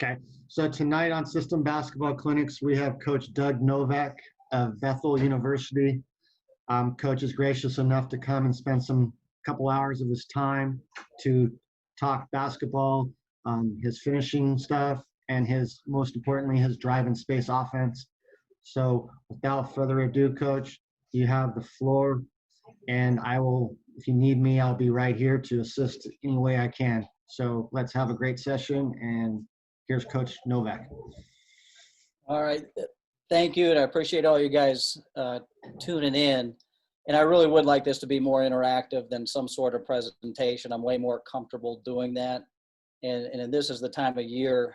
Okay, so tonight on System Basketball Clinics, we have Coach Doug Novak of Bethel University. Coach is gracious enough to come and spend some couple hours of his time to talk basketball, his finishing stuff, and most importantly, his drive and space offense. So without further ado, Coach, you have the floor, and I will, if you need me, I'll be right here to assist any way I can. So let's have a great session, and here's Coach Novak. All right. Thank you, and I appreciate all you guys tuning in. And I really would like this to be more interactive than some sort of presentation. I'm way more comfortable doing that. And this is the time of year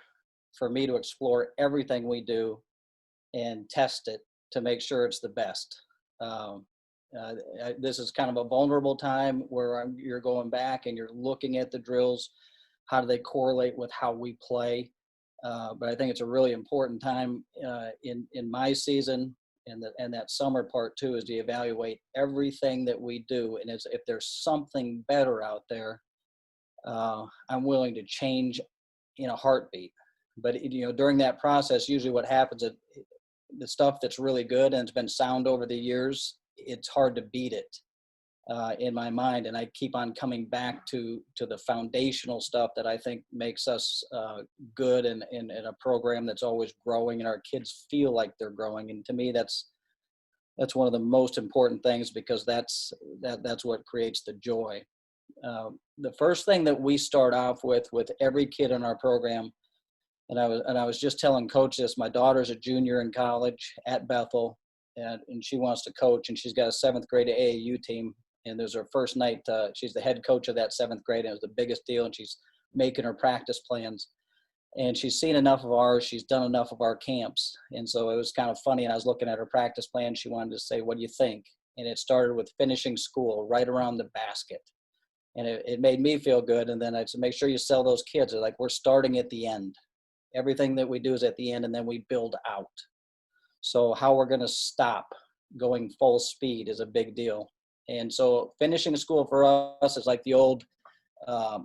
for me to explore everything we do and test it to make sure it's the best. This is kind of a vulnerable time where you're going back and you're looking at the drills. How do they correlate with how we play? But I think it's a really important time in my season and that summer part too, is to evaluate everything that we do. And if there's something better out there, I'm willing to change in a heartbeat. But during that process, usually what happens is the stuff that's really good and it's been sound over the years, it's hard to beat it in my mind. And I keep on coming back to the foundational stuff that I think makes us good and a program that's always growing and our kids feel like they're growing. And to me, that's one of the most important things, because that's what creates the joy. The first thing that we start off with every kid in our program, and I was just telling Coach this, my daughter's a junior in college at Bethel, and she wants to coach, and she's got a 7th grade AAU team. And there's her first night. She's the head coach of that 7th grade, and it was the biggest deal. And she's making her practice plans. And she's seen enough of ours. She's done enough of our camps. And so it was kind of funny. And I was looking at her practice plan. She wanted to say, "What do you think?" And it started with finishing school right around the basket. And it made me feel good. And then I said, make sure you sell those kids. They're like, we're starting at the end. Everything that we do is at the end, and then we build out. So how we're going to stop going full speed is a big deal. And so finishing school for us is like the old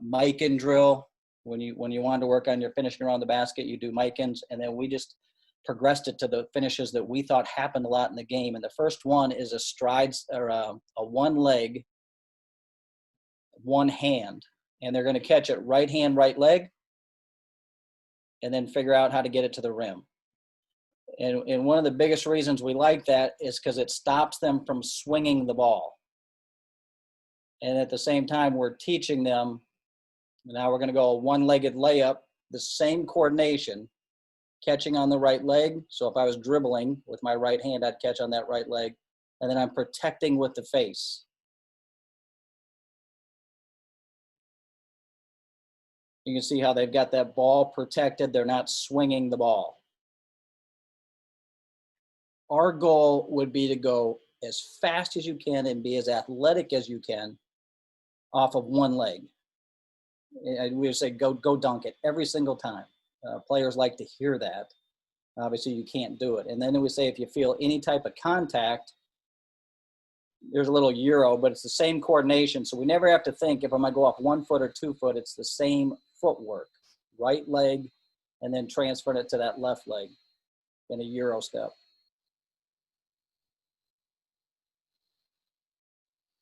mic-in drill. When you wanted to work on your finishing around the basket, you do mic-ins. And then we just progressed it to the finishes that we thought happened a lot in the game. And the first one is a strides, or a one leg, one hand. And they're going to catch it right hand, right leg, and then figure out how to get it to the rim. And one of the biggest reasons we like that is because it stops them from swinging the ball. And at the same time, we're teaching them, now we're going to go a one-legged layup, the same coordination, catching on the right leg. So if I was dribbling with my right hand, I'd catch on that right leg. And then I'm protecting with the face. You can see how they've got that ball protected. They're not swinging the ball. Our goal would be to go as fast as you can and be as athletic as you can off of one leg. And we would say, go dunk it every single time. Players like to hear that. Obviously, you can't do it. And then we say, if you feel any type of contact, there's a little euro, but it's the same coordination. So we never have to think if I'm going to go off 1 foot or 2 foot. It's the same footwork, right leg, and then transferring it to that left leg in a euro step.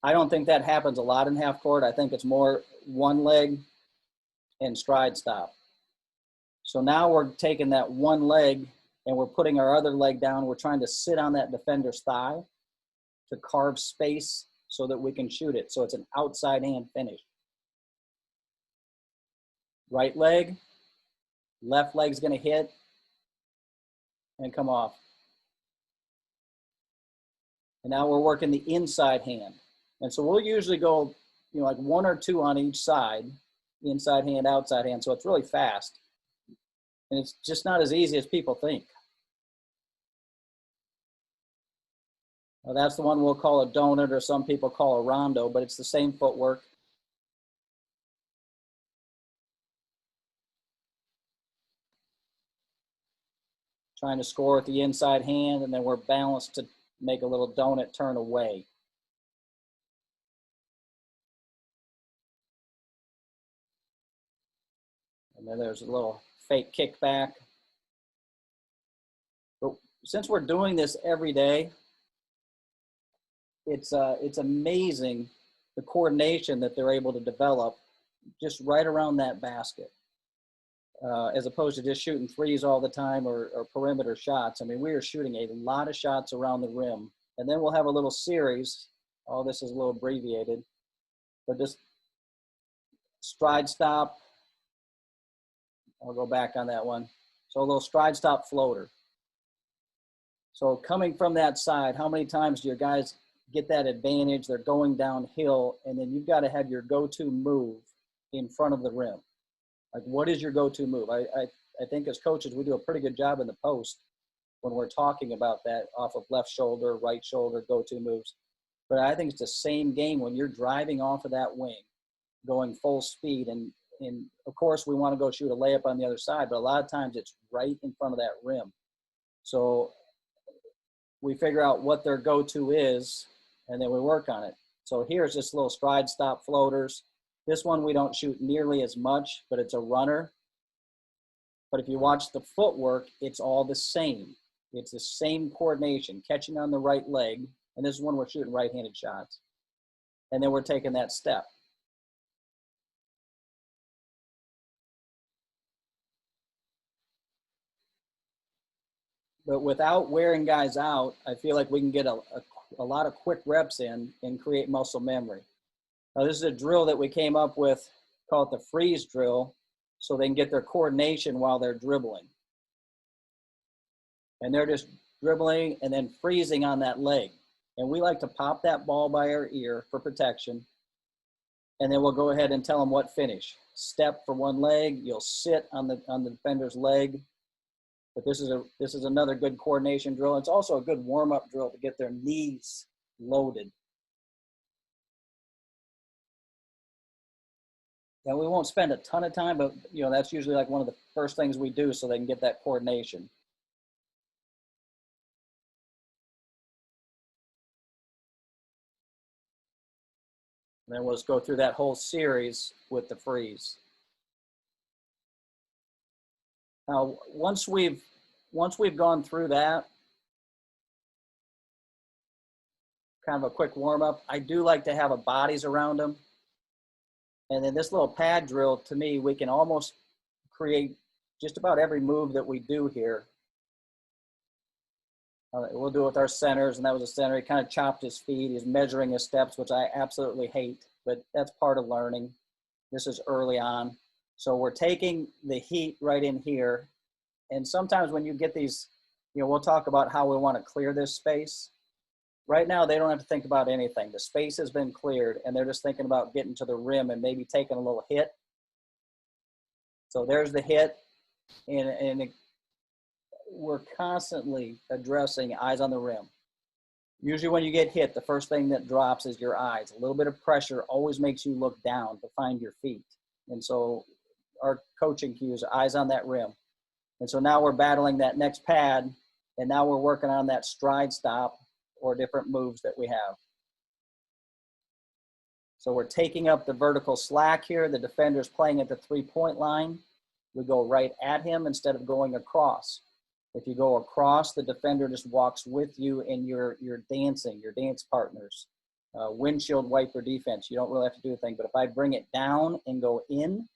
I don't think that happens a lot in half court. I think it's more one leg and stride stop. So now we're taking that one leg and we're putting our other leg down. We're trying to sit on that defender's thigh to carve space so that we can shoot it. So it's an outside hand finish. Right leg, left leg's going to hit and come off. And now we're working the inside hand. And so we'll usually go, like 1 or 2 on each side, inside hand, outside hand. So it's really fast. And it's just not as easy as people think. Now that's the one we'll call a donut, or some people call a rondo, but it's the same footwork. Trying to score with the inside hand, and then we're balanced to make a little donut turn away. And then there's a little fake kickback. But since we're doing this every day, it's amazing the coordination that they're able to develop just right around that basket, as opposed to just shooting threes all the time or perimeter shots. I mean, we are shooting a lot of shots around the rim, and then we'll have a little series. All this is a little abbreviated, but just stride stop. I'll go back on that one. So a little stride stop floater. So coming from that side, how many times do your guys get that advantage? They're going downhill, and then you've got to have your go-to move in front of the rim. Like, what is your go-to move? I think as coaches, we do a pretty good job in the post when we're talking about that off of left shoulder, right shoulder, go-to moves. But I think it's the same game when you're driving off of that wing, going full speed. And of course, we want to go shoot a layup on the other side, but a lot of times it's right in front of that rim. So we figure out what their go-to is, and then we work on it. So here's just little stride stop floaters. This one we don't shoot nearly as much, but it's a runner. But if you watch the footwork, it's all the same. It's the same coordination, catching on the right leg. And this is when we're shooting right-handed shots. And then we're taking that step. But without wearing guys out, I feel like we can get a lot of quick reps in and create muscle memory. Now, this is a drill that we came up with, called the freeze drill, so they can get their coordination while they're dribbling. And they're just dribbling and then freezing on that leg. And we like to pop that ball by our ear for protection. And then we'll go ahead and tell them what finish. Step for one leg, you'll sit on the defender's leg. But this is another good coordination drill. It's also a good warm-up drill to get their knees loaded. Now, we won't spend a ton of time, but that's usually like one of the first things we do so they can get that coordination. And then we'll just go through that whole series with the freeze. Now, once we've gone through that, kind of a quick warm up, I do like to have a bodies around them. And then this little pad drill, to me, we can almost create just about every move that we do here. We'll do it with our centers, and that was a center. He kind of chopped his feet. He's measuring his steps, which I absolutely hate, but that's part of learning. This is early on. So we're taking the heat right in here. And sometimes when you get these, we'll talk about how we want to clear this space. Right now, they don't have to think about anything. The space has been cleared, and they're just thinking about getting to the rim and maybe taking a little hit. So there's the hit, and we're constantly addressing eyes on the rim. Usually when you get hit, the first thing that drops is your eyes. A little bit of pressure always makes you look down to find your feet. And so our coaching cues are eyes on that rim. And so now we're battling that next pad, and now we're working on that stride stop or different moves that we have. So we're taking up the vertical slack here. The defender's playing at the three-point line. We go right at him instead of going across. If you go across, the defender just walks with you and you're dancing, your dance partners. Windshield wiper defense, you don't really have to do a thing. But if I bring it down and go in,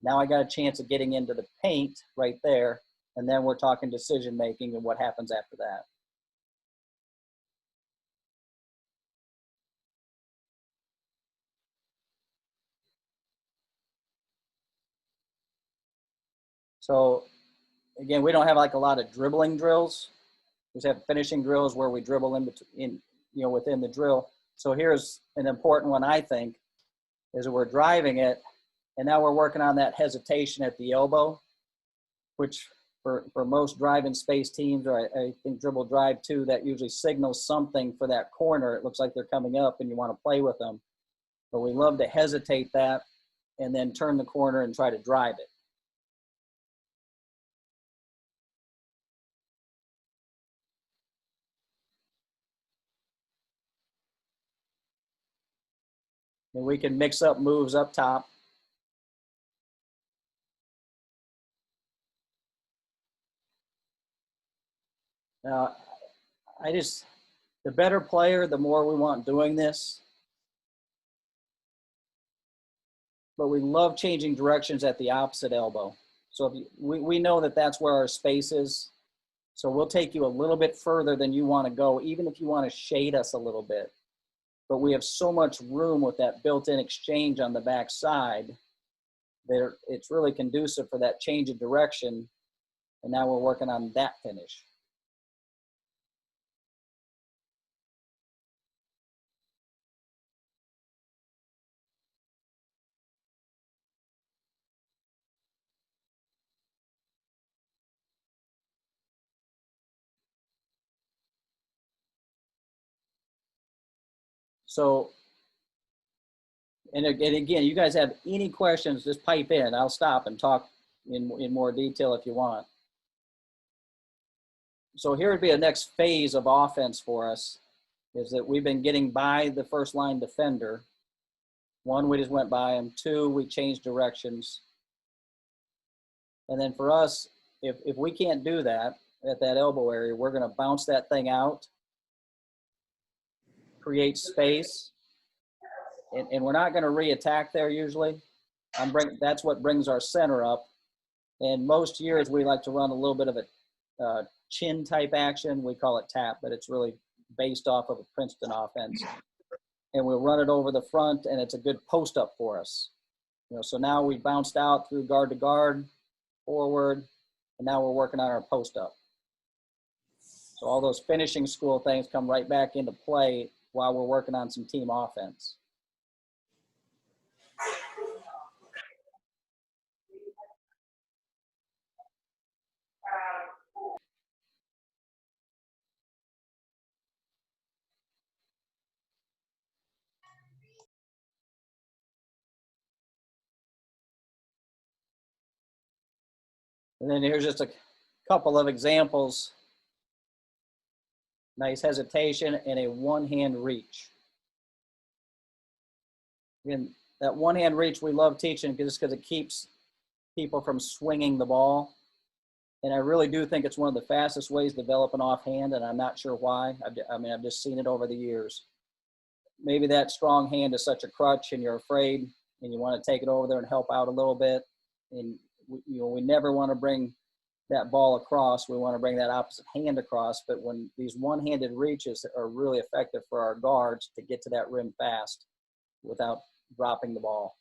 now I got a chance of getting into the paint right there. And then we're talking decision making and what happens after that. So again, we don't have like a lot of dribbling drills. We just have finishing drills where we dribble within the drill. So here's an important one, I think, is we're driving it, and now we're working on that hesitation at the elbow, which for most drive-in space teams, or I think dribble drive too, that usually signals something for that corner. It looks like they're coming up and you want to play with them. But we love to hesitate that and then turn the corner and try to drive it. And we can mix up moves up top. Now, the better player, the more we want doing this. But we love changing directions at the opposite elbow. So if we know that that's where our space is. So we'll take you a little bit further than you want to go, even if you want to shade us a little bit. But we have so much room with that built-in exchange on the back side that it's really conducive for that change of direction. And now we're working on that finish. So, and again, you guys have any questions, just pipe in. I'll stop and talk in more detail if you want. So here would be a next phase of offense for us, is that we've been getting by the first line defender. One, we just went by him. Two, we changed directions. And then for us, if we can't do that at that elbow area, we're going to bounce that thing out, create space, and we're not going to re-attack there usually. That's what brings our center up. And most years we like to run a little bit of a chin type action. We call it tap, but it's really based off of a Princeton offense. And we'll run it over the front, and it's a good post up for us. So now we bounced out through guard to guard, forward, and now we're working on our post up. So all those finishing school things come right back into play while we're working on some team offense. And then here's just a couple of examples. Nice hesitation and a one-hand reach. Again, that one-hand reach we love teaching just because it keeps people from swinging the ball. And I really do think it's one of the fastest ways to develop an offhand, and I'm not sure why. I've just seen it over the years. Maybe that strong hand is such a crutch and you're afraid and you want to take it over there and help out a little bit. And we never want to bring that ball across. We want to bring that opposite hand across. But when these one-handed reaches are really effective for our guards to get to that rim fast without dropping the ball.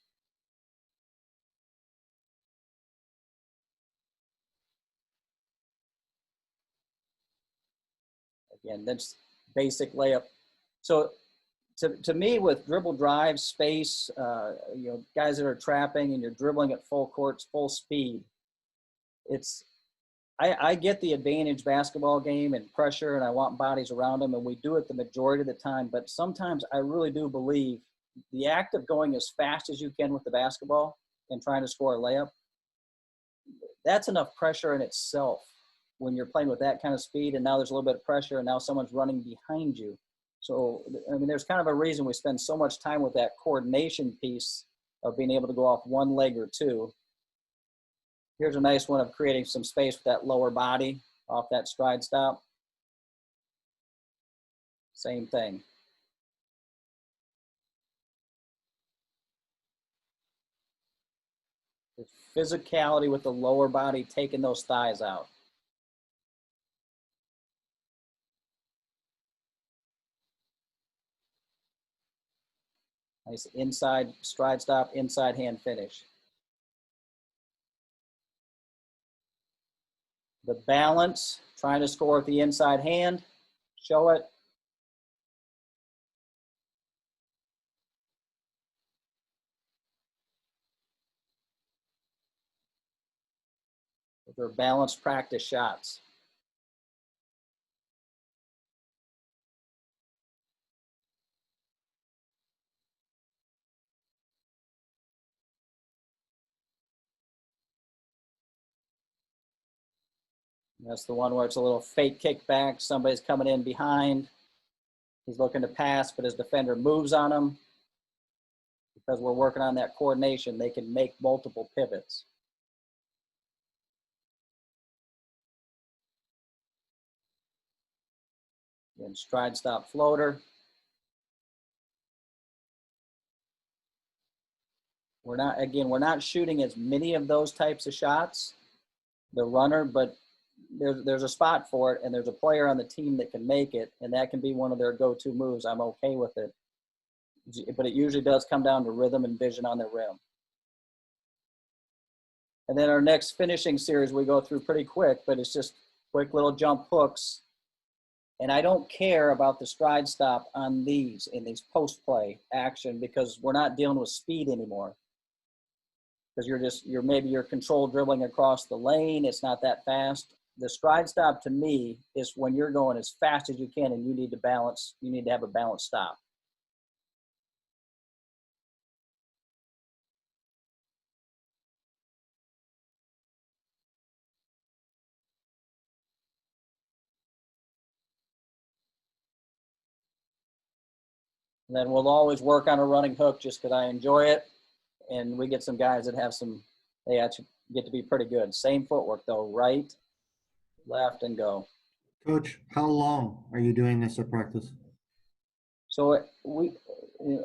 Again, that's basic layup. So to me, with dribble drive, space, guys that are trapping and you're dribbling at full court, full speed, I get the advantage basketball game and pressure, and I want bodies around them, and we do it the majority of the time. But sometimes I really do believe the act of going as fast as you can with the basketball and trying to score a layup, that's enough pressure in itself when you're playing with that kind of speed, and now there's a little bit of pressure, and now someone's running behind you. So, there's kind of a reason we spend so much time with that coordination piece of being able to go off one leg or two. Here's a nice one of creating some space with that lower body off that stride stop. Same thing. The physicality with the lower body, taking those thighs out. Nice inside stride stop, inside hand finish. The balance, trying to score with the inside hand, show it. They're balanced practice shots. That's the one where it's a little fake kickback. Somebody's coming in behind. He's looking to pass, but his defender moves on him. Because we're working on that coordination, they can make multiple pivots. And stride stop floater. We're not shooting as many of those types of shots, the runner, but there's a spot for it, and there's a player on the team that can make it, and that can be one of their go-to moves. I'm okay with it. But it usually does come down to rhythm and vision on the rim. And then our next finishing series we go through pretty quick, but it's just quick little jump hooks. And I don't care about the stride stop on these in these post play action because we're not dealing with speed anymore. Because you're controlled dribbling across the lane. It's not that fast. The stride stop to me is when you're going as fast as you can and you need to have a balanced stop. And then we'll always work on a running hook just because I enjoy it. And we get some guys that they actually get to be pretty good. Same footwork though, right, left, and go. Coach, how long are you doing this at practice? So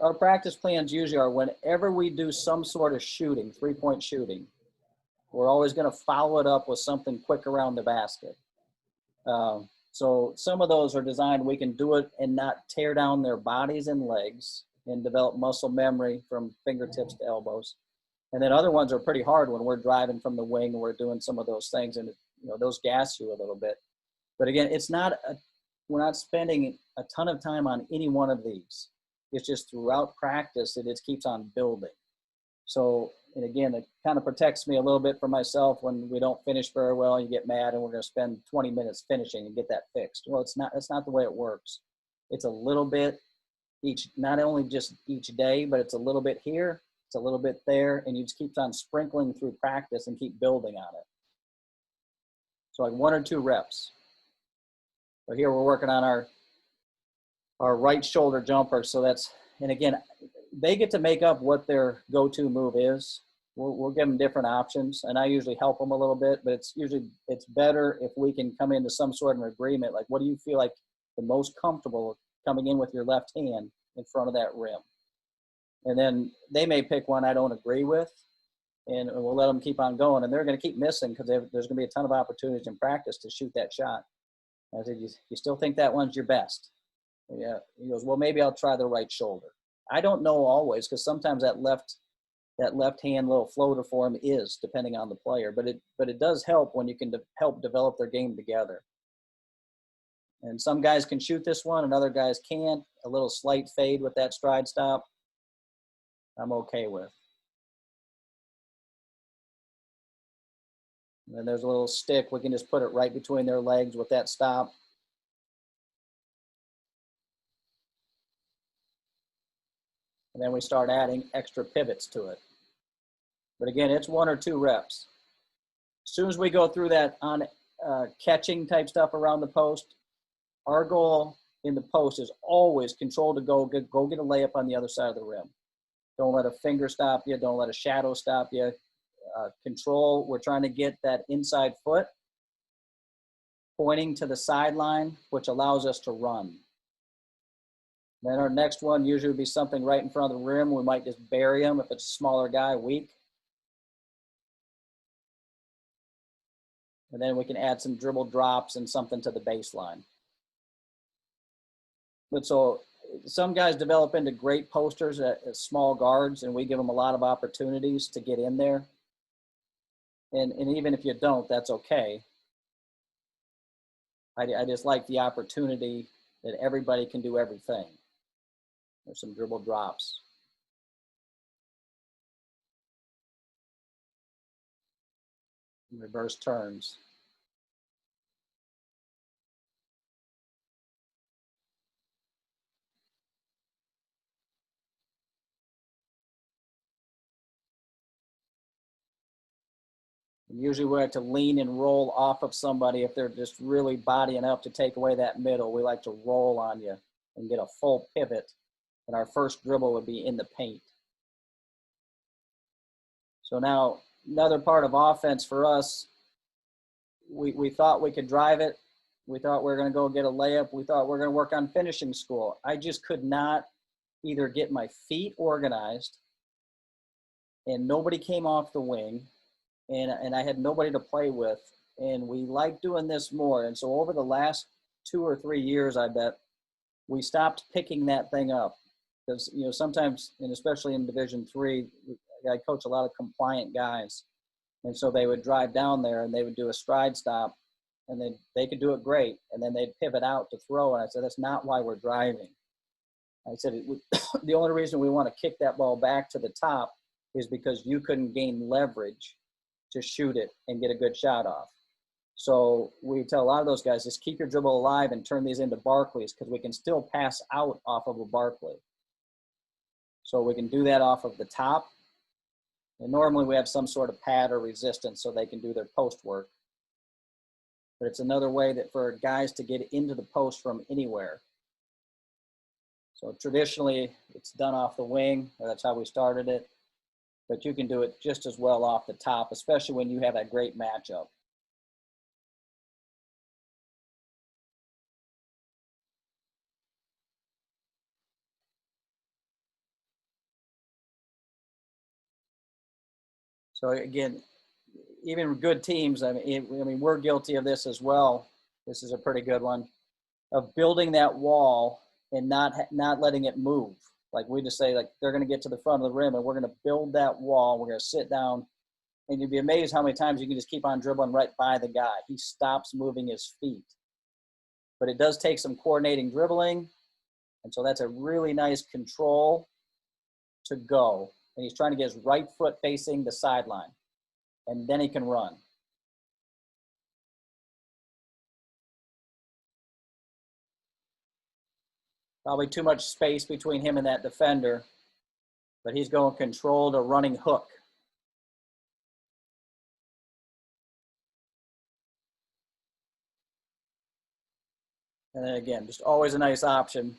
our practice plans usually are whenever we do some sort of shooting, 3-point shooting, we're always going to follow it up with something quick around the basket. So some of those are designed, we can do it and not tear down their bodies and legs and develop muscle memory from fingertips to elbows. And then other ones are pretty hard when we're driving from the wing and we're doing some of those things, and those gas you a little bit. But again, we're not spending a ton of time on any one of these. It's just throughout practice, it just keeps on building. So, and again, it kind of protects me a little bit for myself when we don't finish very well. You get mad and we're going to spend 20 minutes finishing and get that fixed. Well, that's not the way it works. It's a little bit not only just each day, but it's a little bit here, it's a little bit there, and you just keep on sprinkling through practice and keep building on it. So like 1 or 2 reps. So here we're working on our right shoulder jumper. So and again, they get to make up what their go-to move is. We'll give them different options, and I usually help them a little bit, but it's better if we can come into some sort of agreement. Like, what do you feel like the most comfortable coming in with your left hand in front of that rim? And then they may pick one I don't agree with, and we'll let them keep on going. And they're going to keep missing because there's going to be a ton of opportunities in practice to shoot that shot. And I said, you still think that one's your best? Yeah. He goes, well, maybe I'll try the right shoulder. I don't know always, because sometimes that left hand little floater for him is depending on the player, but it does help when you can help develop their game together. And some guys can shoot this one and other guys can't. A little slight fade with that stride stop, I'm okay with. And then there's a little stick. We can just put it right between their legs with that stop. And then we start adding extra pivots to it. But again, it's 1 or 2 reps. As soon as we go through that on catching type stuff around the post, our goal in the post is always control to go get a layup on the other side of the rim. Don't let a finger stop you. Don't let a shadow stop you. Control, we're trying to get that inside foot pointing to the sideline, which allows us to run. Then our next one usually would be something right in front of the rim. We might just bury him if it's a smaller guy, weak. And then we can add some dribble drops and something to the baseline. But so some guys develop into great posters as small guards, and we give them a lot of opportunities to get in there. And even if you don't, that's okay. I just like the opportunity that everybody can do everything. There's some dribble drops. Reverse turns. Usually we like to lean and roll off of somebody if they're just really bodying up to take away that middle. We like to roll on you and get a full pivot. And our first dribble would be in the paint. So now another part of offense for us, we thought we could drive it. We thought we were going to go get a layup. We thought we were going to work on finishing school. I just could not either get my feet organized, and nobody came off the wing, and I had nobody to play with. And we liked doing this more. And so over the last 2 or 3 years, I bet, we stopped picking that thing up. Because, you know, sometimes, and especially in Division III, I coach a lot of compliant guys. And so they would drive down there and they would do a stride stop, and they could do it great. And then they'd pivot out to throw. And I said, that's not why we're driving. I said, the only reason we want to kick that ball back to the top is because you couldn't gain leverage to shoot it and get a good shot off. So we tell a lot of those guys, just keep your dribble alive and turn these into Barclays, because we can still pass out off of a Barclay. So we can do that off of the top. And normally we have some sort of pad or resistance so they can do their post work. But it's another way that for guys to get into the post from anywhere. So traditionally it's done off the wing, or that's how we started it. But you can do it just as well off the top, especially when you have that great matchup. So again, even good teams, I mean, we're guilty of this as well. This is a pretty good one, of building that wall and not letting it move. Like we just say, like, they're going to get to the front of the rim and we're going to build that wall. We're going to sit down, and you'd be amazed how many times you can just keep on dribbling right by the guy. He stops moving his feet. But it does take some coordinating dribbling. And so that's a really nice control to go. And he's trying to get his right foot facing the sideline. And then he can run. Probably too much space between him and that defender, but he's going controlled, a running hook. And then again, just always a nice option.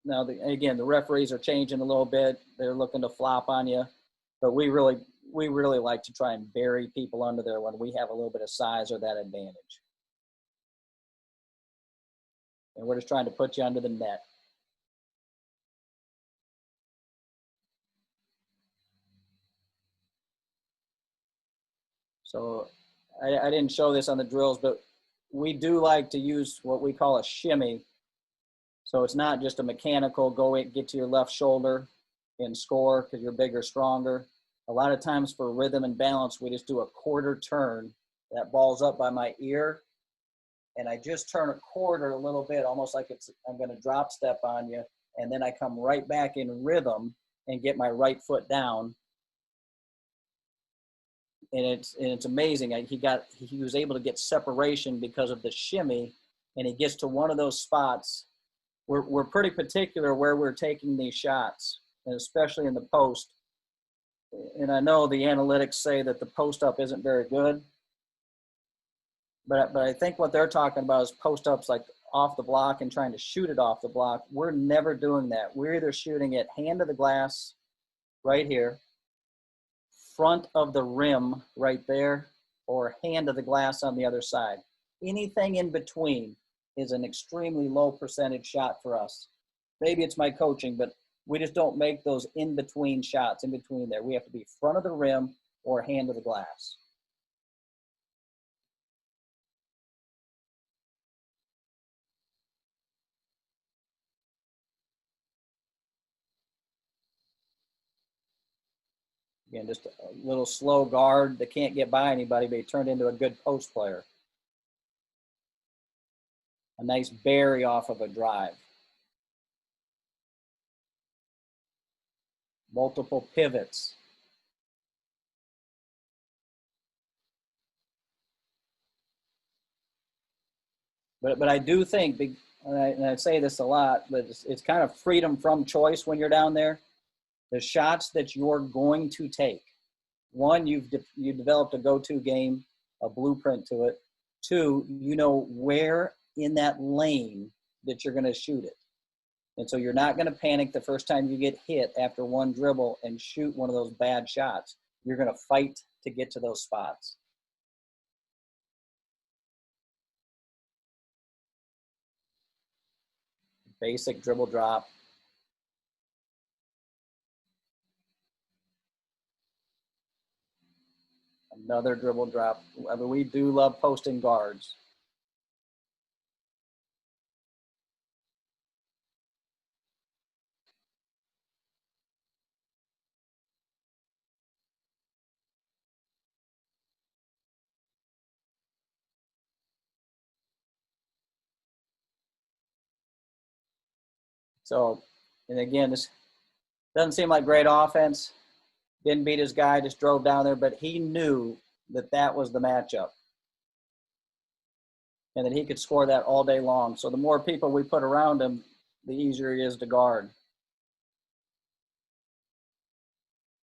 Now, again, the referees are changing a little bit. They're looking to flop on you, but we really like to try and bury people under there when we have a little bit of size or that advantage. And we're just trying to put you under the net. So I didn't show this on the drills, but we do like to use what we call a shimmy. So it's not just a mechanical go in, get to your left shoulder and score because you're bigger, stronger. A lot of times for rhythm and balance, we just do a quarter turn. That ball's up by my ear, and I just turn a quarter a little bit, almost like I'm going to drop step on you, and then I come right back in rhythm and get my right foot down. And it's amazing. He was able to get separation because of the shimmy, and he gets to one of those spots. We're pretty particular where we're taking these shots, and especially in the post. And I know the analytics say that the post up isn't very good, but I think what they're talking about is post ups like off the block and trying to shoot it off the block. We're never doing that. We're either shooting it hand to the glass right here, front of the rim right there, or hand to the glass on the other side. Anything in between is an extremely low percentage shot for us. Maybe it's my coaching, but we just don't make those in-between shots in between there. We have to be front of the rim or hand to the glass. Again, just a little slow guard that can't get by anybody, but he turned into a good post player. A nice bury off of a drive. Multiple pivots. But I do think, and I say this a lot, but it's kind of freedom from choice when you're down there. The shots that you're going to take. One, you've developed a go-to game, a blueprint to it. Two, you know where in that lane that you're going to shoot it. And so you're not going to panic the first time you get hit after one dribble and shoot one of those bad shots. You're going to fight to get to those spots. Basic dribble drop. Another dribble drop. I mean, we do love posting guards. So, and again, this doesn't seem like great offense. Didn't beat his guy, just drove down there, but he knew that that was the matchup and that he could score that all day long. So the more people we put around him, the easier he is to guard.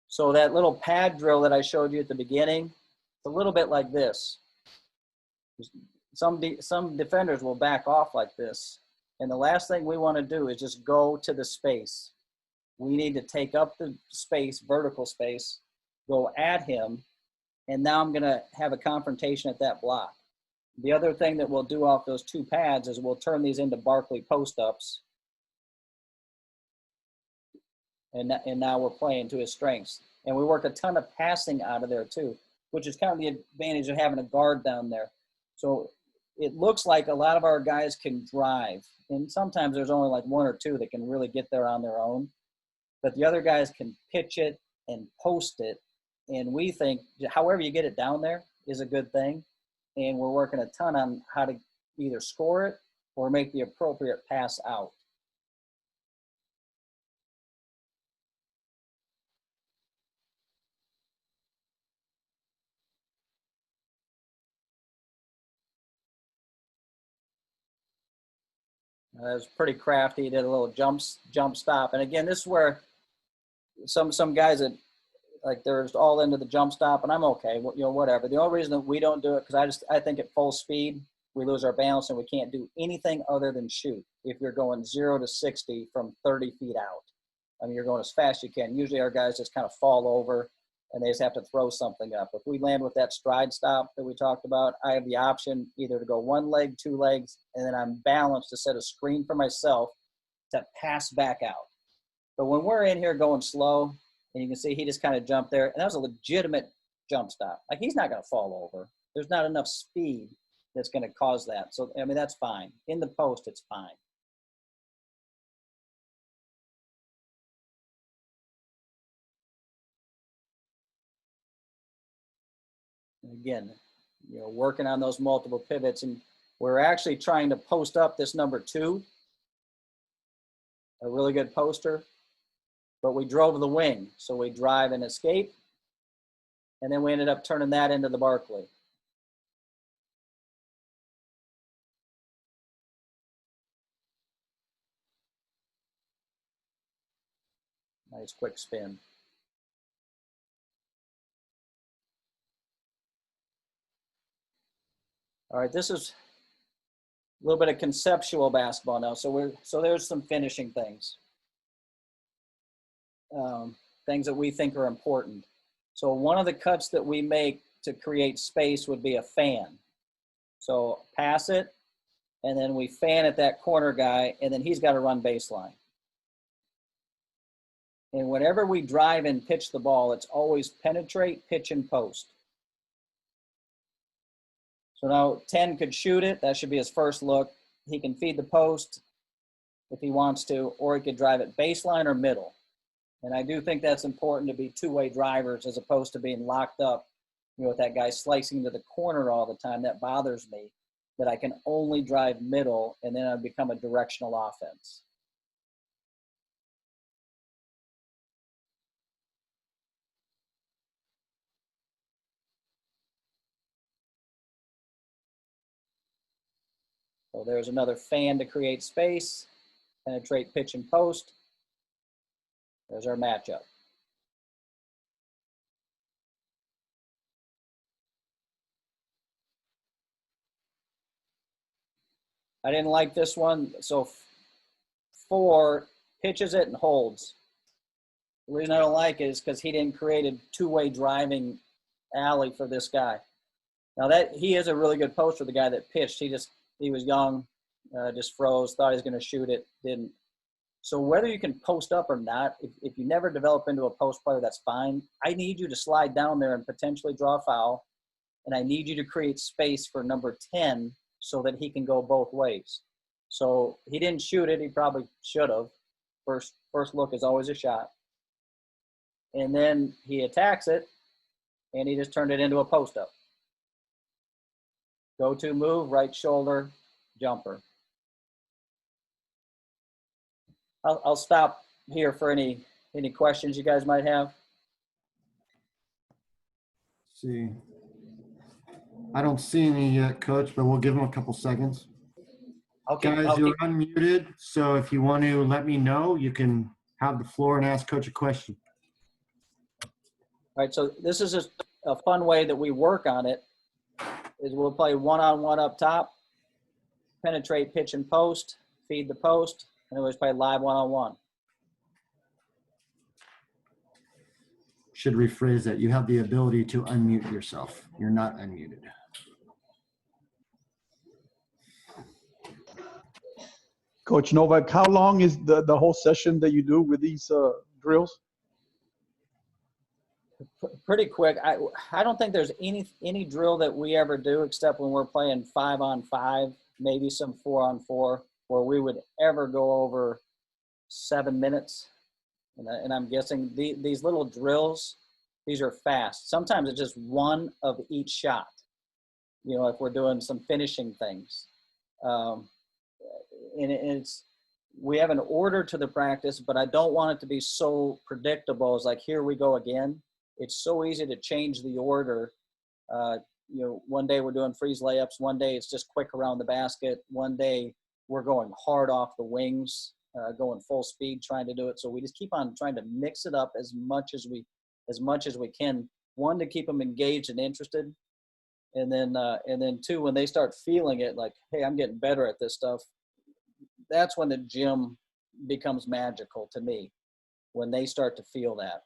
So that little pad drill that I showed you at the beginning, it's a little bit like this. Some defenders will back off like this. And the last thing we want to do is just go to the space. We need to take up the space, vertical space, go at him, and now I'm going to have a confrontation at that block. The other thing that we'll do off those two pads is we'll turn these into Barkley post-ups. And now we're playing to his strengths. And we work a ton of passing out of there too, which is kind of the advantage of having a guard down there. So it looks like a lot of our guys can drive. And sometimes there's only like one or two that can really get there on their own. But the other guys can pitch it and post it. And we think however you get it down there is a good thing. And we're working a ton on how to either score it or make the appropriate pass out. That was pretty crafty. He did a little jump stop. And again, this is where some guys that like they're all into the jump stop, and I'm okay, whatever. The only reason that we don't do it because I think at full speed we lose our balance and we can't do anything other than shoot. If you're going 0 to 60 from 30 feet out, I mean you're going as fast as you can. Usually our guys just kind of fall over and they just have to throw something up. If we land with that stride stop that we talked about, I have the option either to go one leg, two legs, and then I'm balanced to set a screen for myself to pass back out. But when we're in here going slow, and you can see he just kind of jumped there, and that was a legitimate jump stop. Like he's not going to fall over. There's not enough speed that's going to cause that. So, I mean, that's fine. In the post, it's fine. And again, working on those multiple pivots, and we're actually trying to post up this number 2, a really good poster, but we drove the wing. So we drive and escape, and then we ended up turning that into the Barkley. Nice quick spin. All right, this is a little bit of conceptual basketball now. So there's some finishing things, things that we think are important. So one of the cuts that we make to create space would be a fan. So pass it, and then we fan at that corner guy, and then he's got to run baseline. And whenever we drive and pitch the ball, it's always penetrate, pitch, and post. So now 10 could shoot it. That should be his first look. He can feed the post if he wants to, or he could drive it baseline or middle. And I do think that's important to be two-way drivers as opposed to being locked up, with that guy slicing to the corner all the time. That bothers me, that I can only drive middle and then I become a directional offense. So there's another fan to create space, penetrate, pitch, and post. There's our matchup. I didn't like this one. So 4 pitches it and holds. The reason I don't like it is because he didn't create a two-way driving alley for this guy. Now that he is a really good poster, the guy that pitched, he was young. just froze, thought he was going to shoot it, didn't. So whether you can post up or not, if you never develop into a post player, that's fine. I need you to slide down there and potentially draw a foul, and I need you to create space for number 10 so that he can go both ways. So he didn't shoot it. He probably should have. First look is always a shot. And then he attacks it, and he just turned it into a post-up. Go-to move, right shoulder, jumper. I'll stop here for any questions you guys might have. See, I don't see any yet, Coach, but we'll give him a couple seconds. Guys, you're unmuted, so if you want to let me know, you can have the floor and ask Coach a question. All right, so this is just a fun way that we work on it, is we'll play one-on-one up top, penetrate, pitch, and post, feed the post, and always play live one-on-one. Should rephrase that. You have the ability to unmute yourself. You're not unmuted. Coach Novak, how long is the whole session that you do with these drills? Pretty quick. I don't think there's any drill that we ever do except when we're playing 5-on-5, maybe some 4-on-4, where we would ever go over 7 minutes. And I'm guessing these little drills, these are fast. Sometimes it's just one of each shot, you know, if we're doing some finishing things. And we have an order to the practice, but I don't want it to be so predictable. It's like, here we go again. It's so easy to change the order. You know, one day we're doing freeze layups. One day it's just quick around the basket. One day we're going hard off the wings, going full speed, trying to do it. So we just keep on trying to mix it up as much as we can. One, to keep them engaged and interested. And then two, when they start feeling it, like, hey, I'm getting better at this stuff. That's when the gym becomes magical to me, when they start to feel that.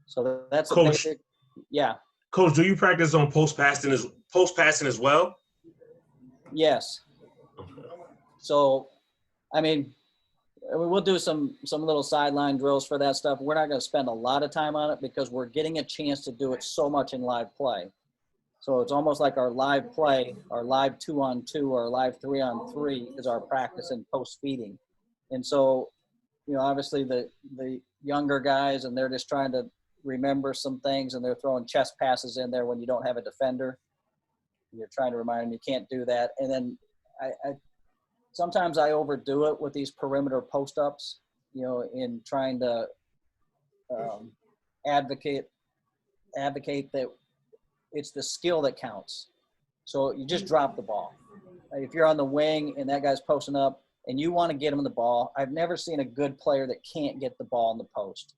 So that's Coach, a basic, yeah. Coach, do you practice on post passing as well? Yes. So, I mean, we'll do some little sideline drills for that stuff. We're not going to spend a lot of time on it because we're getting a chance to do it so much in live play. So it's almost like our live play, our live 2-on-2, or live 3-on-3 is our practice in post feeding. And so, you know, obviously the younger guys, and they're just trying to remember some things, and they're throwing chest passes in there when you don't have a defender. You're trying to remind them you can't do that. And then sometimes I overdo it with these perimeter post-ups, you know, in trying to advocate that it's the skill that counts. So you just drop the ball. If you're on the wing and that guy's posting up and you want to get him the ball, I've never seen a good player that can't get the ball in the post.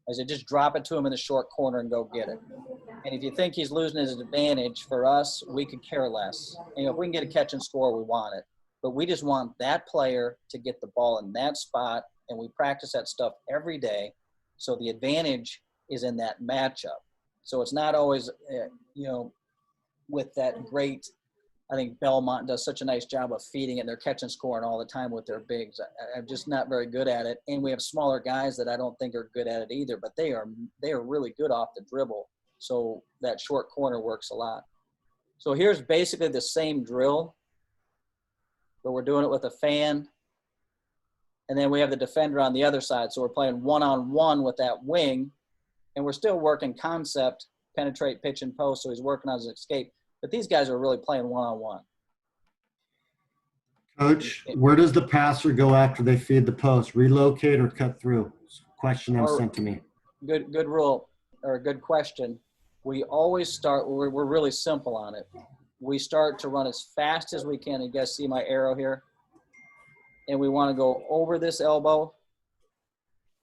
I said, just drop it to him in the short corner and go get it. And if you think he's losing his advantage, for us, we could care less. You know, if we can get a catch and score, we want it. But we just want that player to get the ball in that spot, and we practice that stuff every day. So the advantage is in that matchup. So it's not always, you know, with that great, I think Belmont does such a nice job of feeding it. They're catching scoring all the time with their bigs. I'm just not very good at it. And we have smaller guys that I don't think are good at it either, but they are really good off the dribble. So that short corner works a lot. So here's basically the same drill, but we're doing it with a fan. And then we have the defender on the other side. So we're playing one-on-one with that wing, and we're still working concept, penetrate, pitch, and post. So he's working on his escape. But these guys are really playing one-on-one. Coach, where does the passer go after they feed the post? Relocate or cut through? Question that was sent to me. Good rule, or a good question. We always start, we're really simple on it. We start to run as fast as we can. You guys see my arrow here? And we want to go over this elbow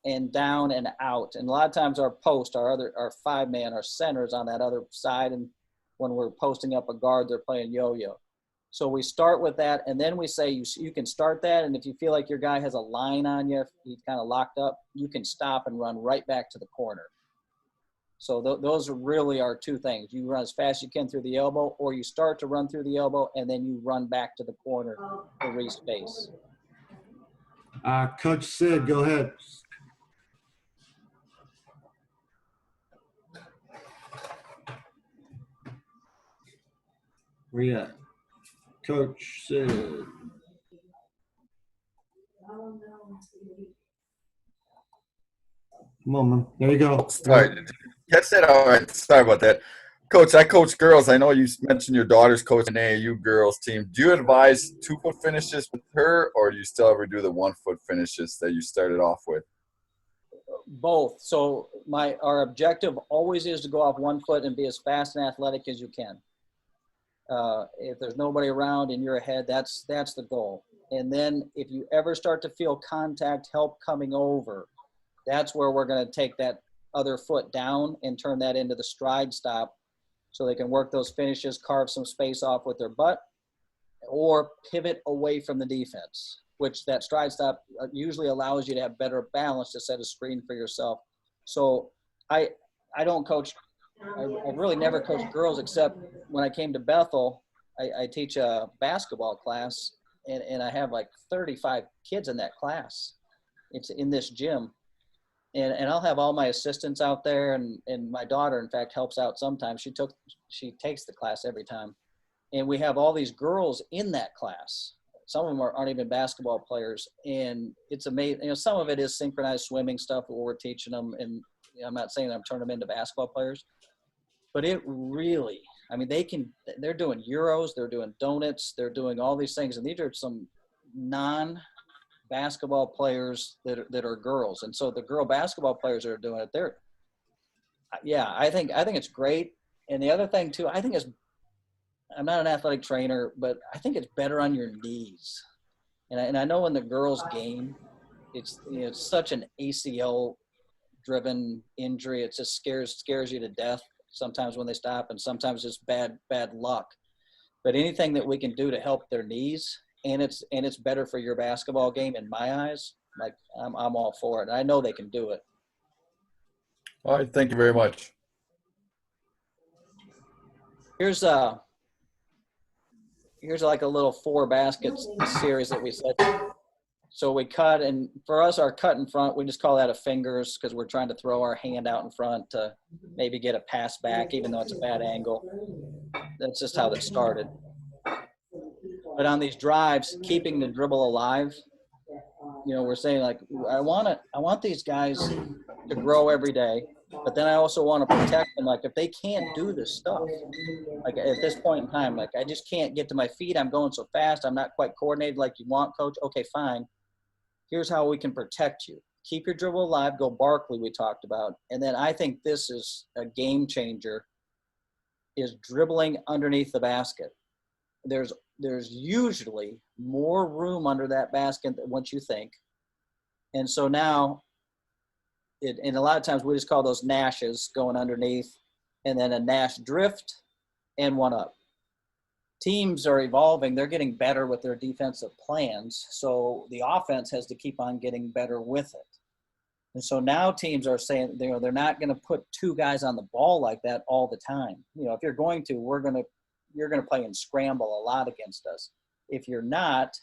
and down and out. And a lot of times our post, our 5-man, our center is on that other side. And when we're posting up a guard, they're playing yo-yo. So we start with that, and then we say you can start that, and if you feel like your guy has a line on you, if he's kind of locked up, you can stop and run right back to the corner. So those are really our two things. You run as fast as you can through the elbow, or you start to run through the elbow and then you run back to the corner to respace. Coach Sid, go ahead. Where you at? Coach Sid. Come on, man. There you go. Sorry, catch that. All right, sorry about that. Coach, I coach girls. I know you mentioned your daughter's coaching an AAU girls team. Do you advise 2-foot finishes with her, or do you still ever do the 1-foot finishes that you started off with? Both. So our objective always is to go off 1 foot and be as fast and athletic as you can. If there's nobody around and you're ahead, that's the goal. And then if you ever start to feel contact help coming over, that's where we're going to take that other foot down and turn that into the stride stop so they can work those finishes, carve some space off with their butt, or pivot away from the defense, which that stride stop usually allows you to have better balance to set a screen for yourself. So I don't coach. I really never coached girls except when I came to Bethel. I teach a basketball class, and I have like 35 kids in that class. It's in this gym. And I'll have all my assistants out there, and my daughter, in fact, helps out sometimes. She takes the class every time. And we have all these girls in that class. Some of them aren't even basketball players. And it's amazing. You know, some of it is synchronized swimming stuff where we're teaching them. And I'm not saying I'm turning them into basketball players. But it really, I mean, they're doing Euros, they're doing donuts, they're doing all these things. And these are some non-basketball players that are girls. And so the girl basketball players that are doing it, I think it's great. And the other thing too, I'm not an athletic trainer, but I think it's better on your knees. And I know in the girls game, it's such an ACL driven injury. It just scares you to death sometimes when they stop, and sometimes it's bad luck. But anything that we can do to help their knees, and it's better for your basketball game in my eyes, like I'm all for it. I know they can do it. All right, thank you very much. Here's like a little 4 baskets series that we set. So we cut, and for us, our cut in front, we just call that a fingers because we're trying to throw our hand out in front to maybe get a pass back, even though it's a bad angle. That's just how that started. But on these drives, keeping the dribble alive, we're saying like, I want these guys to grow every day, but then I also want to protect them. Like if they can't do this stuff, like at this point in time, like I just can't get to my feet. I'm going so fast. I'm not quite coordinated like you want, coach. Okay, fine. Here's how we can protect you. Keep your dribble alive. Go Barkley we talked about. And then I think this is a game changer, is dribbling underneath the basket. There's usually more room under that basket than what you think. And so now, and a lot of times we just call those Nashes going underneath, and then a Nash drift and one up. Teams are evolving. They're getting better with their defensive plans. So the offense has to keep on getting better with it. And so now teams are saying, they're not going to put 2 guys on the ball like that all the time. If you're going to, you're going to play and scramble a lot against us. If you're not,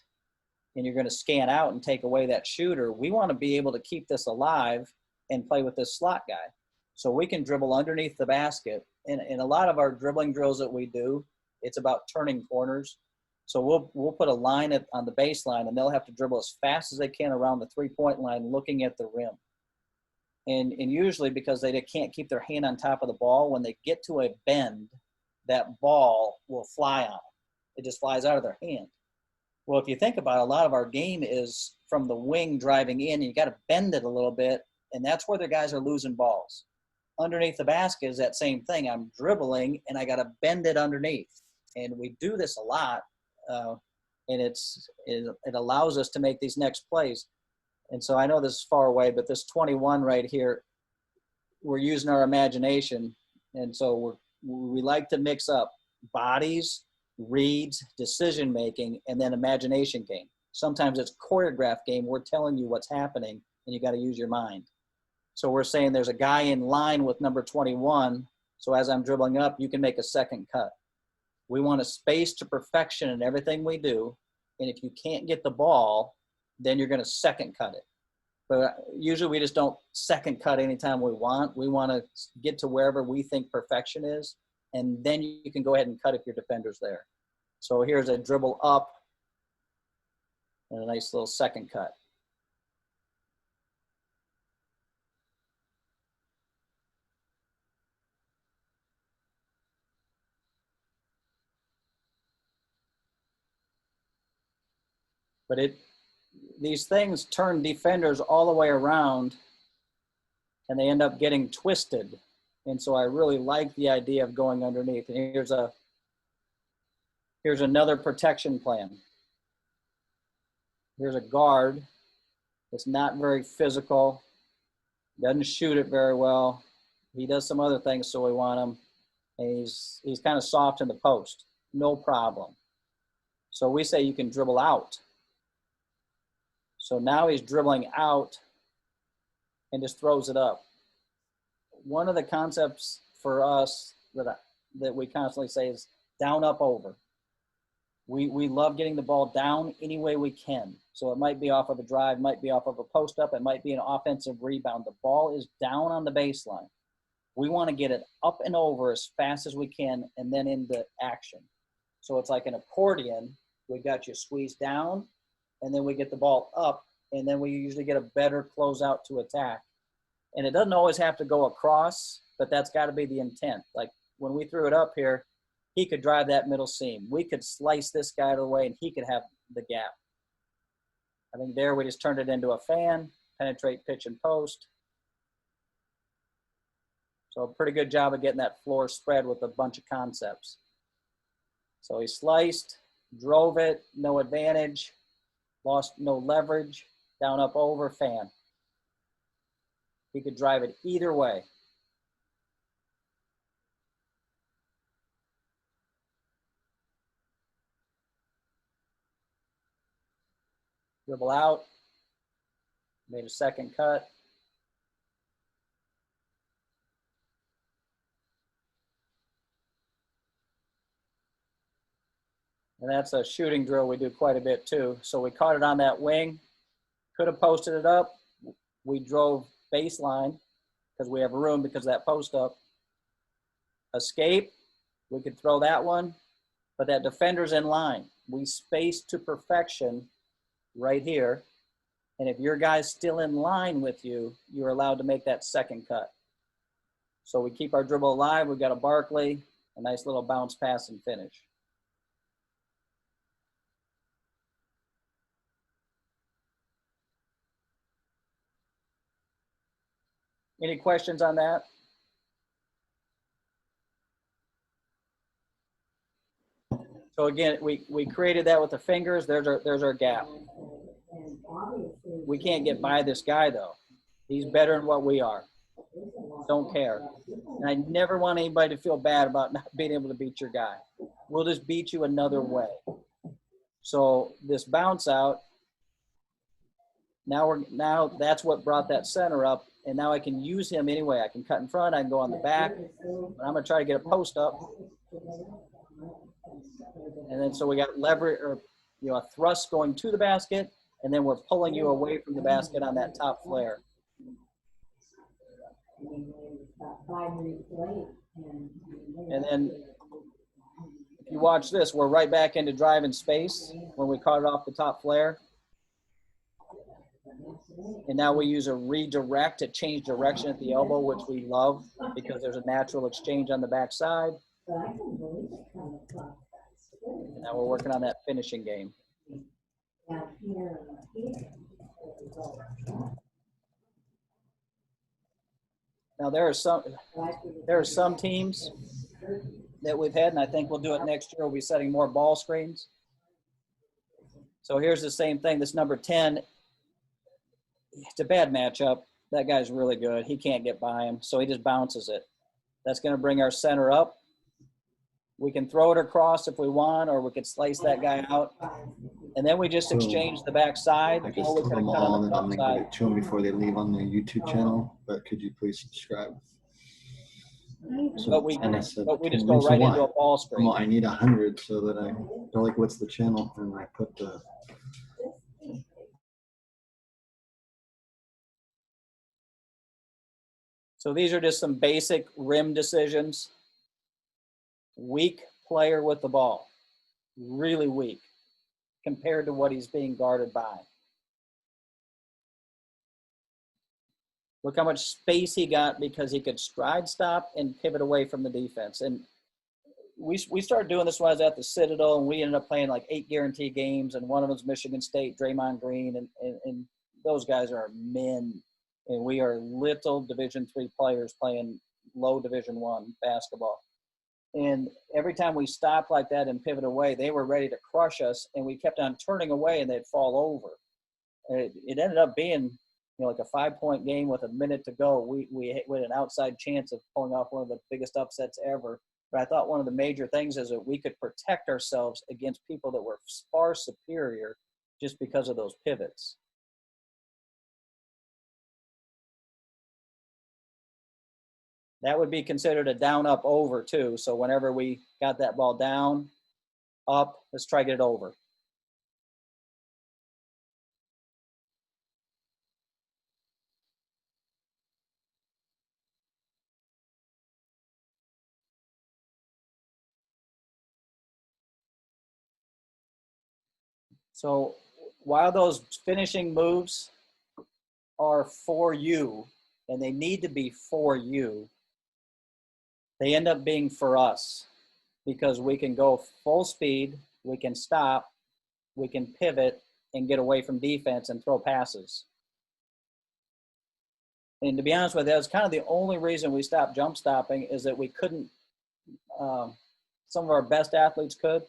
and you're going to scan out and take away that shooter, we want to be able to keep this alive and play with this slot guy. So we can dribble underneath the basket. And a lot of our dribbling drills that we do, it's about turning corners. So we'll put a line on the baseline, and they'll have to dribble as fast as they can around the 3-point line looking at the rim. And usually because they can't keep their hand on top of the ball, when they get to a bend, that ball will fly on them. It just flies out of their hand. Well, if you think about it, a lot of our game is from the wing driving in, and you got to bend it a little bit, and that's where the guys are losing balls. Underneath the basket is that same thing. I'm dribbling, and I got to bend it underneath. And we do this a lot, and it allows us to make these next plays. And so I know this is far away, but this 21 right here, we're using our imagination. And so we like to mix up bodies, reads, decision-making, and then imagination game. Sometimes it's choreographed game. We're telling you what's happening, and you got to use your mind. So we're saying there's a guy in line with number 21. So as I'm dribbling up, you can make a second cut. We want to space to perfection in everything we do. And if you can't get the ball, then you're going to second cut it. But usually we just don't second cut anytime we want. We want to get to wherever we think perfection is. And then you can go ahead and cut if your defender's there. So here's a dribble up and a nice little second cut. But these things turn defenders all the way around and they end up getting twisted. And so I really like the idea of going underneath. And here's another protection plan. Here's a guard. It's not very physical, doesn't shoot it very well. He does some other things, so we want him. And he's kind of soft in the post, no problem. So we say you can dribble out. So now he's dribbling out and just throws it up. One of the concepts for us that we constantly say is down, up, over. We love getting the ball down any way we can. So it might be off of a drive, might be off of a post up, it might be an offensive rebound. The ball is down on the baseline. We want to get it up and over as fast as we can and then into action. So it's like an accordion. We got you squeezed down, and then we get the ball up, and then we usually get a better closeout to attack. And it doesn't always have to go across, but that's got to be the intent. Like when we threw it up here, he could drive that middle seam. We could slice this guy away, and he could have the gap. I think there we just turned it into a fan, penetrate, pitch, and post. So a pretty good job of getting that floor spread with a bunch of concepts. So he sliced, drove it, no advantage, lost no leverage, down, up, over, fan. He could drive it either way. Dribble out, made a second cut. And that's a shooting drill we do quite a bit too. So we caught it on that wing, could have posted it up. We drove baseline because we have room because of that post up. Escape, we could throw that one, but that defender's in line. We spaced to perfection right here. And if your guy's still in line with you, you're allowed to make that second cut. So we keep our dribble alive. We've got a Barkley, a nice little bounce pass and finish. Any questions on that? So again, we created that with the fingers. There's our gap. We can't get by this guy though. He's better than what we are. Don't care. And I never want anybody to feel bad about not being able to beat your guy. We'll just beat you another way. So this bounce out, now that's what brought that center up. And now I can use him anyway. I can cut in front, I can go on the back. But I'm gonna try to get a post up. And then so we got leverage, or a thrust going to the basket, and then we're pulling you away from the basket on that top flare. And then if you watch this, we're right back into drive in space when we caught it off the top flare. And now we use a redirect to change direction at the elbow, which we love because there's a natural exchange on the backside. And now we're working on that finishing game. Now there are some teams that we've had, and I think we'll do it next year. We'll be setting more ball screens. So here's the same thing. This number 10, it's a bad matchup. That guy's really good. He can't get by him, so he just bounces it. That's going to bring our center up. We can throw it across if we want, or we could slice that guy out. And then we just So, exchanged the backside, I or just we told could have them cut on all, the and then I'm front gonna give side. it to them before they leave on the YouTube channel. But could you please subscribe? So, But we and I said, but we just "Well, go so right what?" into a ball screen. Well, I need 100 so that they're like, what's the channel? And I put the, So these are just some basic rim decisions. Weak player with the ball, really weak compared to what he's being guarded by. Look how much space he got because he could stride stop and pivot away from the defense. And we started doing this when I was at the Citadel, and we ended up playing like 8 guarantee games, and one of them's Michigan State, Draymond Green, and those guys are men, and we are little Division III players playing low Division I basketball. And every time we stopped like that and pivot away, they were ready to crush us, and we kept on turning away, and they'd fall over. It ended up being, like a 5-point game with a minute to go. We had an outside chance of pulling off one of the biggest upsets ever. But I thought one of the major things is that we could protect ourselves against people that were far superior just because of those pivots. That would be considered a down, up, over too. So whenever we got that ball down, up, let's try to get it over. So while those finishing moves are for you, and they need to be for you, they end up being for us because we can go full speed, we can stop, we can pivot and get away from defense and throw passes. And to be honest with you, that's kind of the only reason we stopped jump stopping is that we couldn't, some of our best athletes could,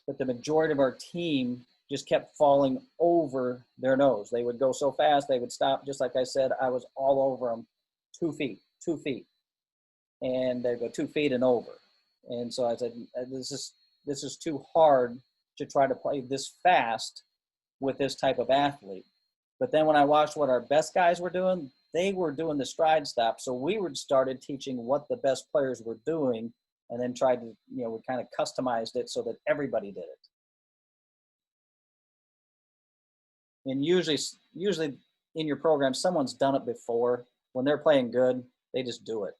but the majority of our team just kept falling over their nose. They would go so fast, they would stop. Just like I said, I was all over them, 2 feet. And they'd go 2 feet and over. And so I said, this is too hard to try to play this fast with this type of athlete. But then when I watched what our best guys were doing, they were doing the stride stop. So we started teaching what the best players were doing, and then tried to, we kind of customized it so that everybody did it. And usually in your program, someone's done it before. When they're playing good, they just do it.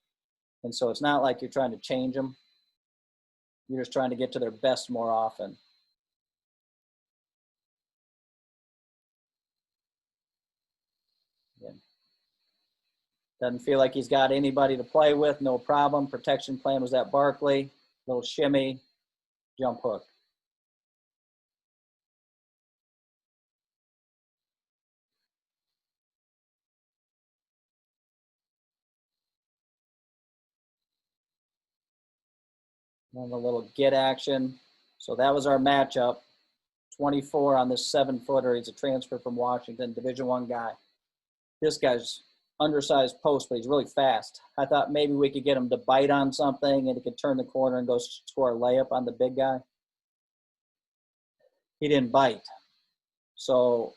And so it's not like you're trying to change them. You're just trying to get to their best more often. Yeah. Doesn't feel like he's got anybody to play with, no problem. Protection plan was at Barkley. Little shimmy, jump hook. And a little get action. So that was our matchup. 24 on this 7-footer. He's a transfer from Washington, Division I guy. This guy's undersized post, but he's really fast. I thought maybe we could get him to bite on something and he could turn the corner and go score a layup on the big guy. He didn't bite. So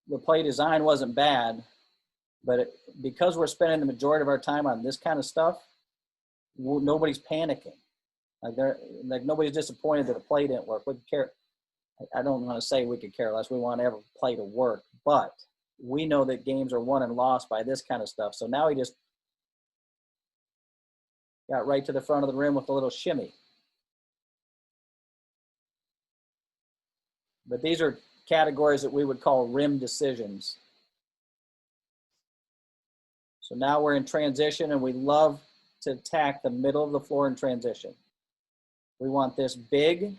the play design wasn't bad, but because we're spending the majority of our time on this kind of stuff, nobody's panicking. Like nobody's disappointed that the play didn't work. We care. I don't want to say we could care less. We want every play to work, but we know that games are won and lost by this kind of stuff. So now he just got right to the front of the rim with a little shimmy. But these are categories that we would call rim decisions. So now we're in transition, and we love to attack the middle of the floor in transition. We want this big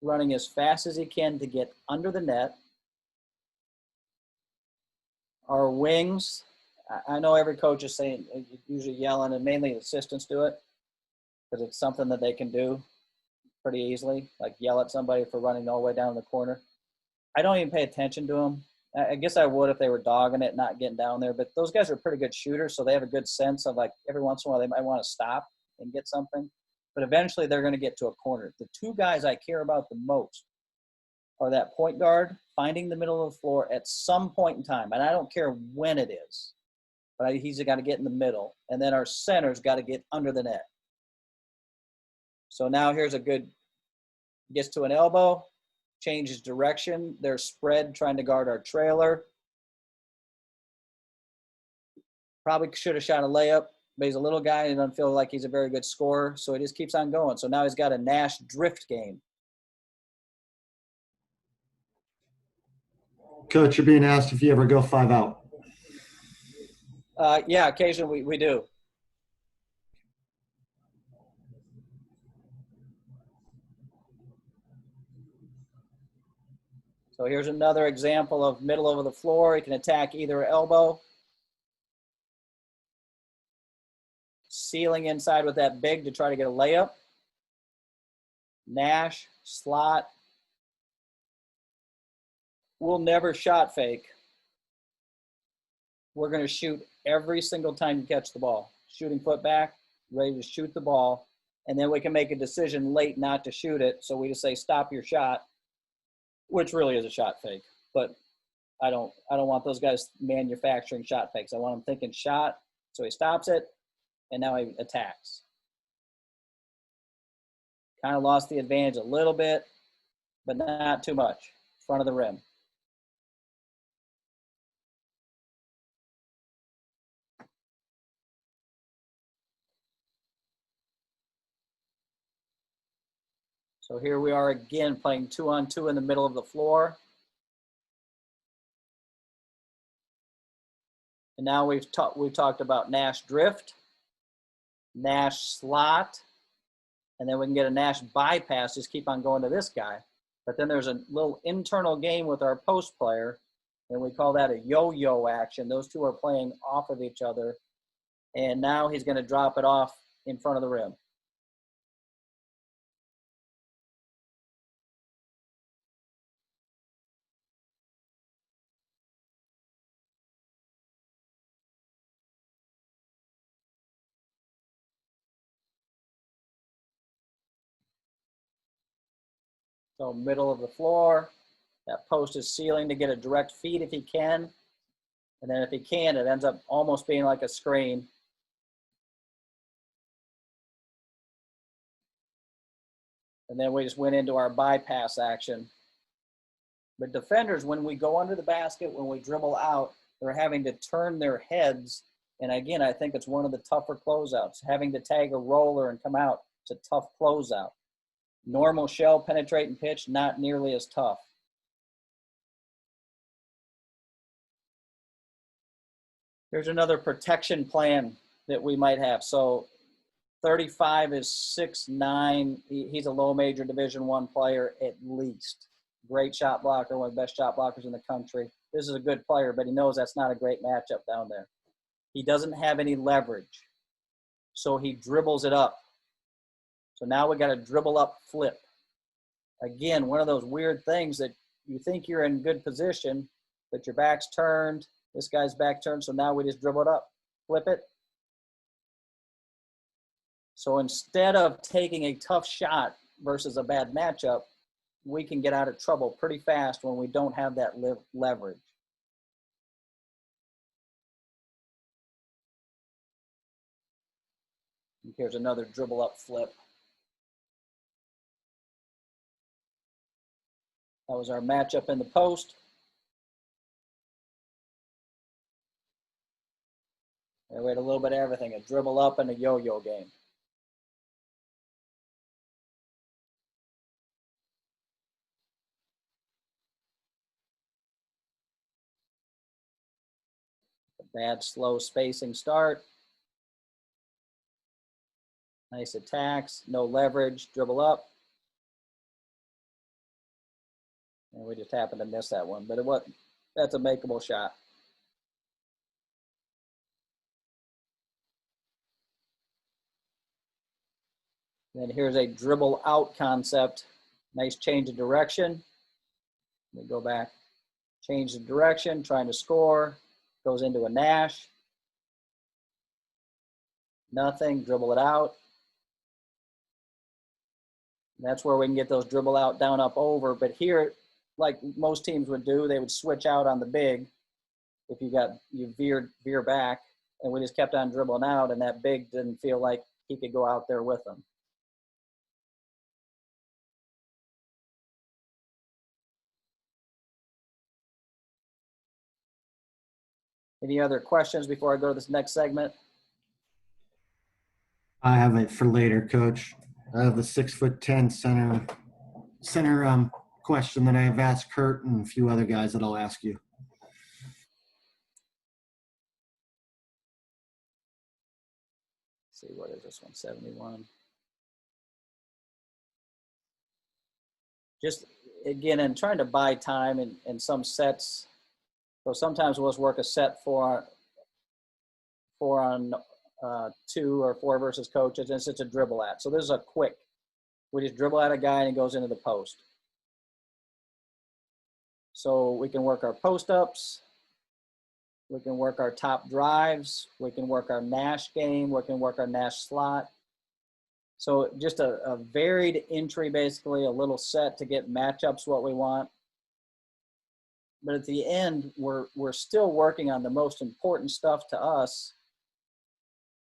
running as fast as he can to get under the net. Our wings, I know every coach is saying, usually yelling, and mainly assistants do it because it's something that they can do pretty easily, like yell at somebody for running all the way down the corner. I don't even pay attention to them. I guess I would if they were dogging it, not getting down there. But those guys are pretty good shooters, so they have a good sense of, like, every once in a while they might want to stop and get something. but eventually they're going to get to a corner. The two guys I care about the most are that point guard finding the middle of the floor at some point in time, and I don't care when it is, but he's got to get in the middle, and then our center's got to get under the net. So now here's a good, gets to an elbow, changes direction. They're spread trying to guard our trailer. Probably should have shot a layup, but he's a little guy and doesn't feel like he's a very good scorer, so he just keeps on going. So now he's got a Nash drift game. Coach, you're being asked if you ever go 5 out. Yeah, occasionally we do. So here's another example of middle of the floor. He can attack either elbow. Sealing inside with that big to try to get a layup. Nash, slot. We'll never shot fake. We're going to shoot every single time you catch the ball. Shooting foot back, ready to shoot the ball. And then we can make a decision late not to shoot it. So we just say, stop your shot, which really is a shot fake. But I don't want those guys manufacturing shot fakes. I want them thinking shot. So he stops it, and now he attacks. Kind of lost the advantage a little bit, but not too much. Front of the rim. So here we are again playing 2-on-2 in the middle of the floor. And now we've talked about Nash drift, Nash slot, and then we can get a Nash bypass, just keep on going to this guy. But then there's a little internal game with our post player, and we call that a yo-yo action. Those two are playing off of each other, and now he's going to drop it off in front of the rim. So middle of the floor, that post is sealing to get a direct feed if he can. And then if he can, it ends up almost being like a screen. And then we just went into our bypass action. But defenders, when we go under the basket, when we dribble out, they're having to turn their heads. And again, I think it's one of the tougher closeouts. Having to tag a roller and come out, it's a tough closeout. Normal shell, penetrate, and pitch, not nearly as tough. Here's another protection plan that we might have. So 35 is 6'9". He's a low major Division I player at least. Great shot blocker, one of the best shot blockers in the country. This is a good player, but he knows that's not a great matchup down there. He doesn't have any leverage, so he dribbles it up. So now we got a dribble up flip. Again, one of those weird things that you think you're in good position, but your back's turned, this guy's back turned, so now we just dribble it up, flip it. So instead of taking a tough shot versus a bad matchup, we can get out of trouble pretty fast when we don't have that leverage. And here's another dribble up flip. That was our matchup in the post. And we had a little bit of everything, a dribble up and a yo-yo game. A bad, slow spacing start. Nice attacks, no leverage, dribble up. And we just happened to miss that one, but that's a makeable shot. Then here's a dribble out concept. Nice change of direction. We go back, change the direction, trying to score. Goes into a Nash. Nothing, dribble it out. That's where we can get those dribble out, down, up, over. But here, like most teams would do, they would switch out on the big. If you veer back, and we just kept on dribbling out, and that big didn't feel like he could go out there with them. Any other questions before I go to this next segment? I have it for later, Coach. I have the 6'10" center question that I have asked Kurt and a few other guys that I'll ask you. Let's see, what is this one? 71. Just again, and trying to buy time in some sets. So sometimes we'll just work a set four on 2 or 4 versus coaches, and it's just a dribble at. So this is a quick. We just dribble at a guy and he goes into the post. So we can work our post ups. We can work our top drives. We can work our Nash game. We can work our Nash slot. So just a varied entry, basically a little set to get matchups what we want. But at the end, we're still working on the most important stuff to us.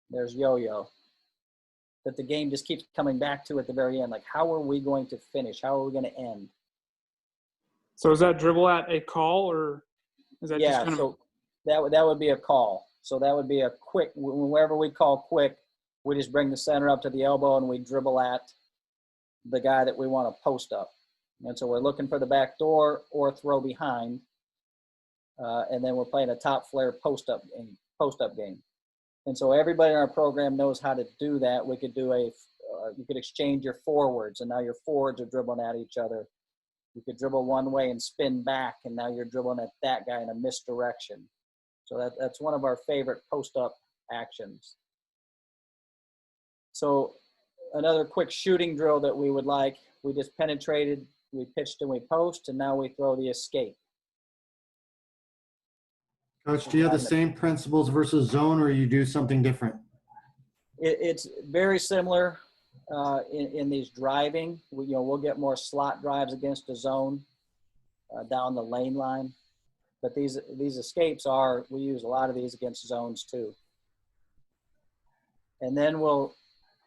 There's yo-yo. That the game just keeps coming back to at the very end. Like, how are we going to finish? How are we going to end? So is that dribble at a call, or is that just kind of? So that would be a call. So that would be a quick. Whenever we call quick, we just bring the center up to the elbow and we dribble at the guy that we want to post up. And so we're looking for the back door or throw behind, and then we're playing a top flare post up game. And so everybody in our program knows how to do that. We could do you could exchange your forwards, and now your forwards are dribbling at each other. You could dribble one way and spin back, and now you're dribbling at that guy in a misdirection. So that's one of our favorite post-up actions. So another quick shooting drill that we would like, we just penetrated, we pitched and we post, and now we throw the escape. Coach, do you have the same principles versus zone, or you do something different? It's very similar in these driving. We'll get more slot drives against the zone down the lane line. But these escapes we use a lot of these against zones too. And then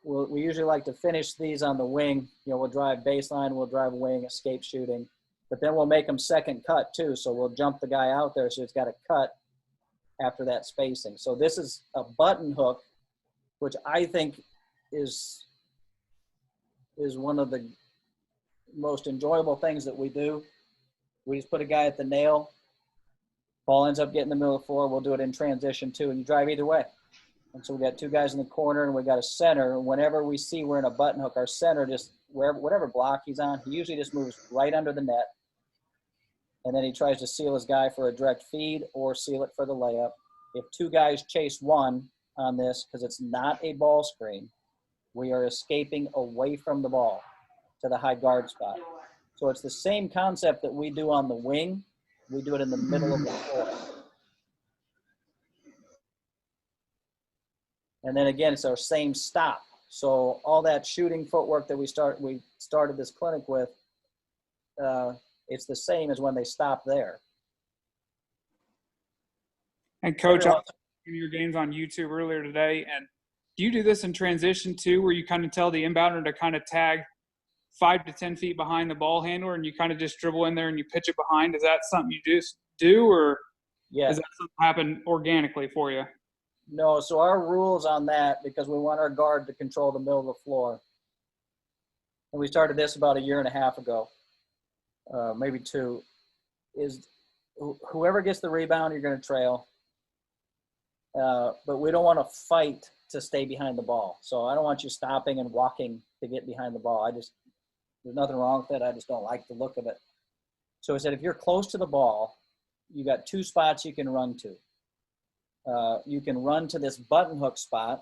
we usually like to finish these on the wing. We'll drive baseline, we'll drive wing, escape shooting. But then we'll make them second cut too. So we'll jump the guy out there so he's got a cut after that spacing. So this is a button hook, which I think is one of the most enjoyable things that we do. We just put a guy at the nail. Ball ends up getting in the middle of the floor. We'll do it in transition too, and you drive either way. And so we got 2 guys in the corner, and we got a center. Whenever we see we're in a button hook, our center just whatever block he's on, he usually just moves right under the net, and then he tries to seal his guy for a direct feed or seal it for the layup. If 2 guys chase one on this, because it's not a ball screen, we are escaping away from the ball to the high guard spot. So it's the same concept that we do on the wing. We do it in the middle of the floor. And then again, it's our same stop. So all that shooting footwork that we started this clinic with, it's the same as when they stop there. And Coach, I was watching your games on YouTube earlier today, and do you do this in transition too, where you kind of tell the inbounder to kind of tag 5 to 10 feet behind the ball handler, and you kind of just dribble in there and you pitch it behind? Is that something you just do, or does that something happen organically for you? No, so our rules on that, because we want our guard to control the middle of the floor, and we started this about 1.5 years ago, maybe 2, is whoever gets the rebound, you're going to trail. But we don't want to fight to stay behind the ball. So I don't want you stopping and walking to get behind the ball. There's nothing wrong with it. I just don't like the look of it. So I said, if you're close to the ball, you got 2 spots you can run to. You can run to this button hook spot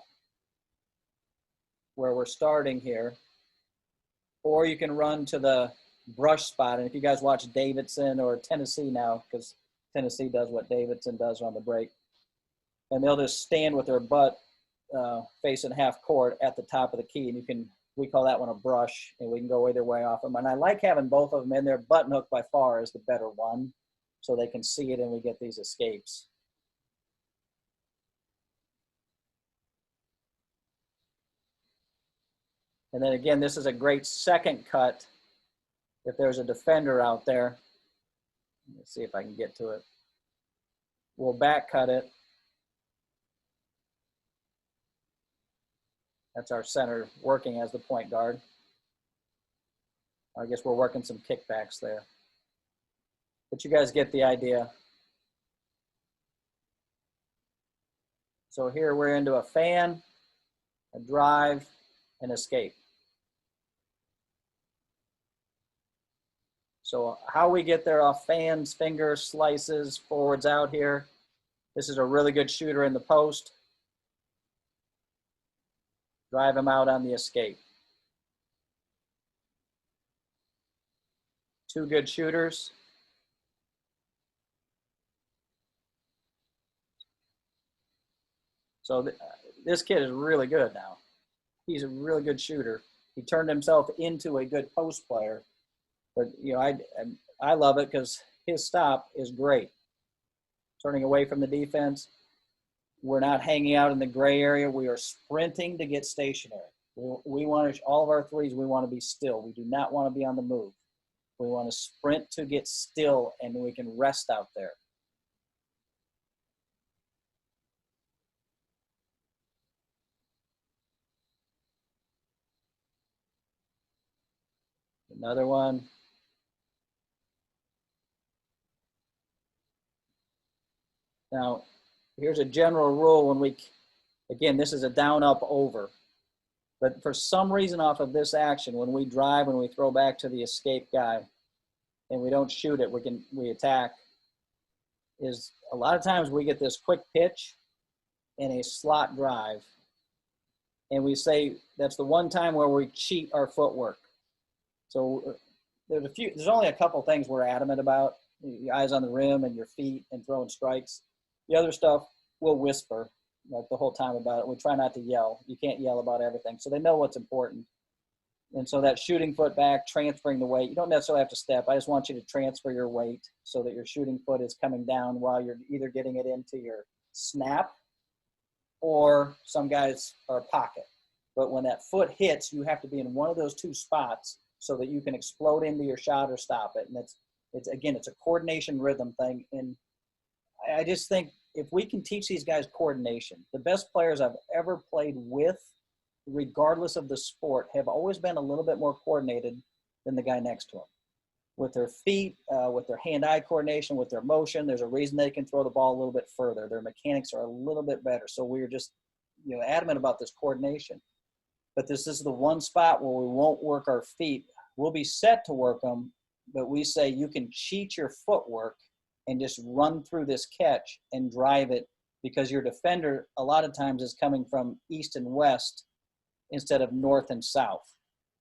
where we're starting here, or you can run to the brush spot. And if you guys watch Davidson or Tennessee now, because Tennessee does what Davidson does on the break, and they'll just stand with their butt facing half court at the top of the key, and you can we call that one a brush, and we can go either way off them. And I like having both of them in there. Button hook by far is the better one, so they can see it and we get these escapes. And then again, this is a great second cut if there's a defender out there. Let's see if I can get to it. We'll back cut it. That's our center working as the point guard. I guess we're working some kickbacks there. But you guys get the idea. So here we're into a fan, a drive, and escape. So how we get there off fans, fingers, slices, forwards out here. This is a really good shooter in the post. Drive him out on the escape. Two good shooters. So this kid is really good now. He's a really good shooter. He turned himself into a good post player. But, you know, I love it because his stop is great. Turning away from the defense. We're not hanging out in the gray area. We are sprinting to get stationary. We want to, all of our threes, we want to be still. We do not want to be on the move. We want to sprint to get still, and we can rest out there. Another one. Now, here's a general rule when we, again, this is a down, up, over. But for some reason off of this action, when we drive, when we throw back to the escape guy and we don't shoot it, we attack, is a lot of times we get this quick pitch and a slot drive. And we say that's the one time where we cheat our footwork. So there's only a couple things we're adamant about. Your eyes on the rim and your feet and throwing strikes. The other stuff, we'll whisper like the whole time about it. We try not to yell. You can't yell about everything. So they know what's important. And so that shooting foot back, transferring the weight, you don't necessarily have to step. I just want you to transfer your weight so that your shooting foot is coming down while you're either getting it into your snap or some guys are pocket. But when that foot hits, you have to be in one of those two spots so that you can explode into your shot or stop it. And it's a coordination rhythm thing. And I just think if we can teach these guys coordination, the best players I've ever played with, regardless of the sport, have always been a little bit more coordinated than the guy next to them. With their feet, with their hand-eye coordination, with their motion, there's a reason they can throw the ball a little bit further. Their mechanics are a little bit better. So we're just, adamant about this coordination. But this is the one spot where we won't work our feet. We'll be set to work them, but we say you can cheat your footwork and just run through this catch and drive it because your defender a lot of times is coming from east and west instead of north and south.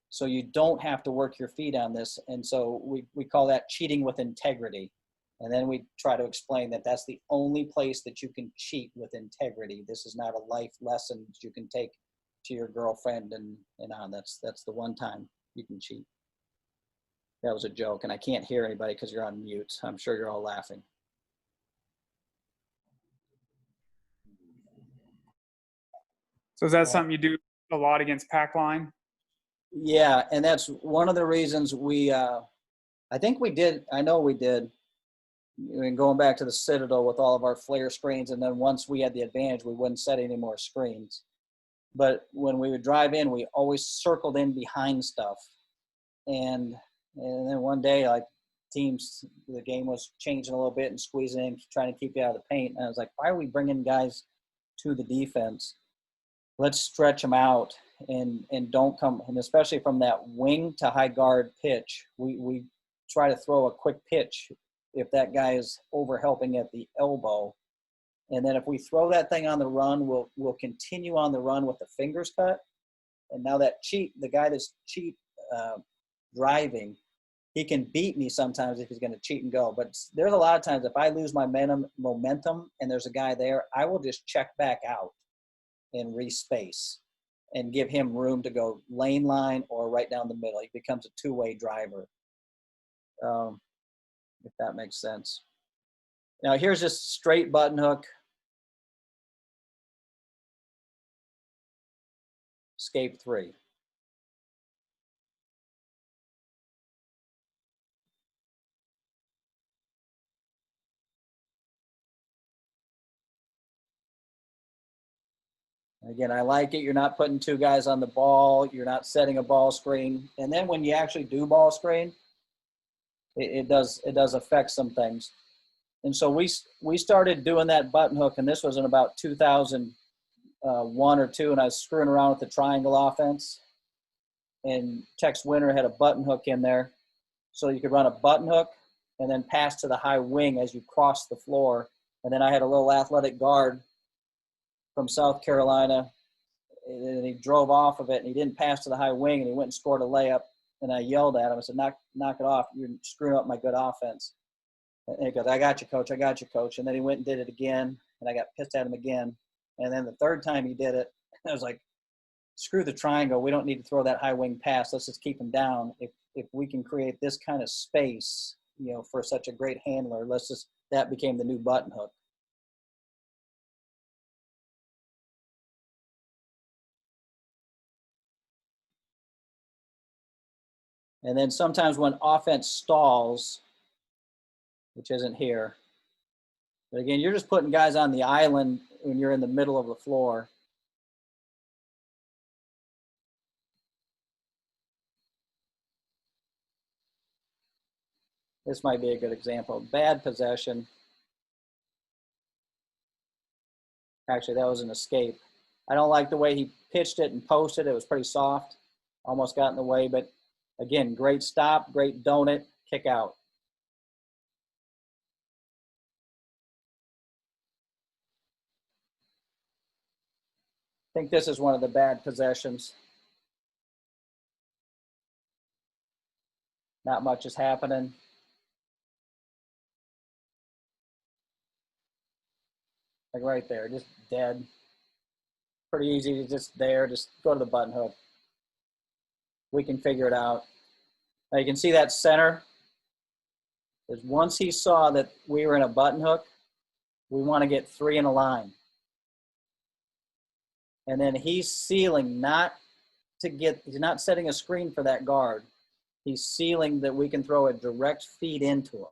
So you don't have to work your feet on this. And so we call that cheating with integrity. And then we try to explain that that's the only place that you can cheat with integrity. This is not a life lesson that you can take to your girlfriend and on. That's the one time you can cheat. That was a joke, and I can't hear anybody because you're on mute. I'm sure you're all laughing. So is that something you do a lot against pack line? Yeah, and that's one of the reasons I know we did, going back to the Citadel with all of our flare screens, and then once we had the advantage, we wouldn't set any more screens. But when we would drive in, we always circled in behind stuff. And then one day, like the game was changing a little bit and squeezing in, trying to keep you out of the paint. And I was like, why are we bringing guys to the defense? Let's stretch them out and don't come. And especially from that wing to high guard pitch, we try to throw a quick pitch if that guy is over helping at the elbow. And then if we throw that thing on the run, we'll continue on the run with the fingers cut. And now that the guy that's driving, he can beat me sometimes if he's going to cheat and go. But there's a lot of times if I lose my momentum and there's a guy there, I will just check back out and respace. and give him room to go lane line or right down the middle. He becomes a two-way driver, if that makes sense. Now here's just straight button hook. Escape 3. Again, I like it. You're not putting two guys on the ball. You're not setting a ball screen. And then when you actually do ball screen, it does affect some things. And so we started doing that button hook, and this was in about 2001 or 2, and I was screwing around with the triangle offense. And Tex Winter had a button hook in there, so you could run a button hook and then pass to the high wing as you cross the floor. And then I had a little athletic guard from South Carolina, and he drove off of it, and he didn't pass to the high wing, and he went and scored a layup. And I yelled at him. I said, knock it off. You're screwing up my good offense. And he goes, I got you, coach. I got you, coach. And then he went and did it again, and I got pissed at him again. And then the third time he did it, I was like, screw the triangle. We don't need to throw that high wing pass. Let's just keep him down. If we can create this kind of space, for such a great handler, that became the new button hook. And then sometimes when offense stalls, which isn't here, but again, you're just putting guys on the island when you're in the middle of the floor. This might be a good example. Bad possession. Actually, that was an escape. I don't like the way he pitched it and posted. It was pretty soft. Almost got in the way, but again, great stop, great donut, kick out. I think this is one of the bad possessions. Not much is happening. Like right there, just dead. Pretty easy, just there, just go to the button hook. We can figure it out. Now you can see that center. Because once he saw that we were in a button hook, we want to get 3 in a line. And then he's sealing he's not setting a screen for that guard. He's sealing that we can throw a direct feed into him.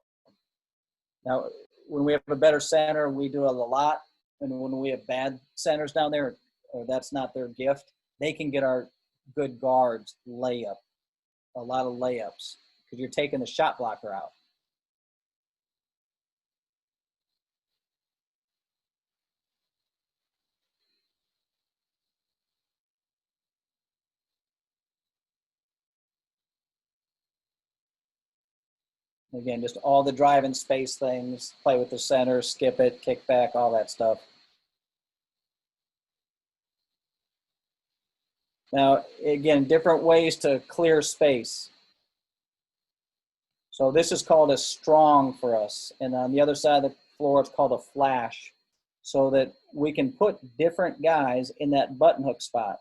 Now, when we have a better center, we do it a lot. And when we have bad centers down there, or that's not their gift, they can get our good guards layup, a lot of layups, because you're taking the shot blocker out. Again, just all the drive and space things, play with the center, skip it, kick back, all that stuff. Now, again, different ways to clear space. So this is called a strong for us. And on the other side of the floor, it's called a flash, so that we can put different guys in that button hook spot.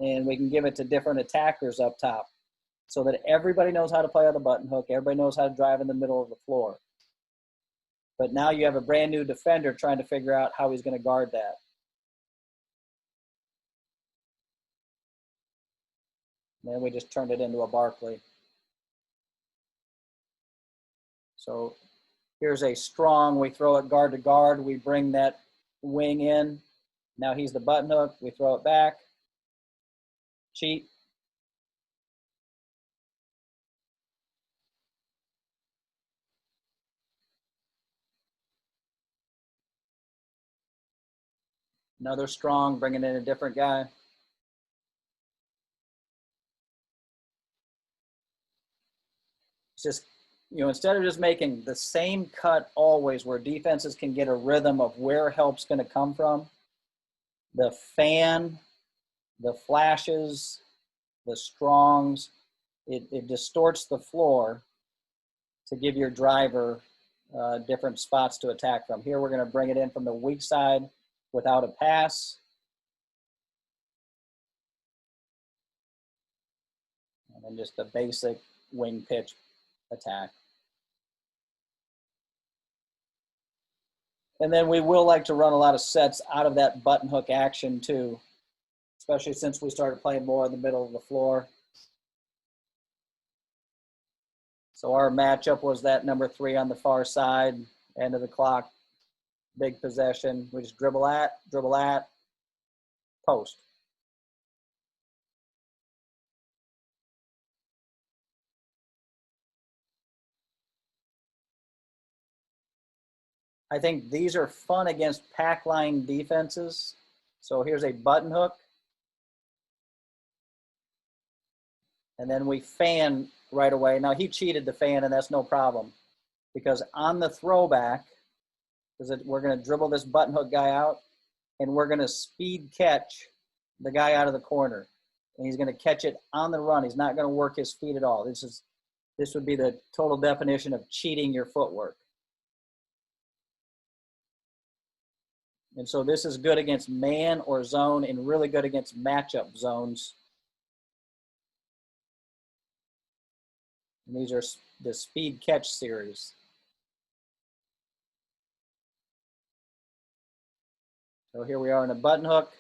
And we can give it to different attackers up top, so that everybody knows how to play on the button hook. Everybody knows how to drive in the middle of the floor. But now you have a brand new defender trying to figure out how he's going to guard that. And then we just turned it into a Barkley. So here's a strong. We throw it guard to guard. We bring that wing in. Now he's the button hook. We throw it back. Cheat. Another strong, bringing in a different guy. It's just, instead of just making the same cut always, where defenses can get a rhythm of where help's going to come from, the fan, the flashes, the strongs, it distorts the floor to give your driver different spots to attack from. Here we're going to bring it in from the weak side without a pass. and just a basic wing pitch attack. And then we will like to run a lot of sets out of that button hook action too, especially since we started playing more in the middle of the floor. So our matchup was that number 3 on the far side, end of the clock, big possession. We just dribble at, post. I think these are fun against pack line defenses. So here's a button hook. And then we fan right away. Now he cheated the fan, and that's no problem. Because on the throwback, we're going to dribble this button hook guy out, and we're going to speed catch the guy out of the corner. And he's going to catch it on the run. He's not going to work his feet at all. This would be the total definition of cheating your footwork. And so this is good against man or zone and really good against matchup zones. And these are the speed catch series. So here we are in a button hook,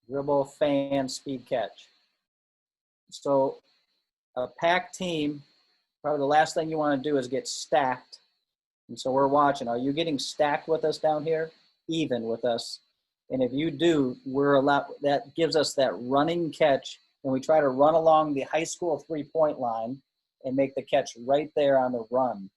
dribble, fan, speed catch. So a pack team, probably the last thing you want to do is get stacked. And so we're watching, are you getting stacked with us down here? Even with us. And if you do, that gives us that running catch, and we try to run along the high school 3-point line and make the catch right there on the run.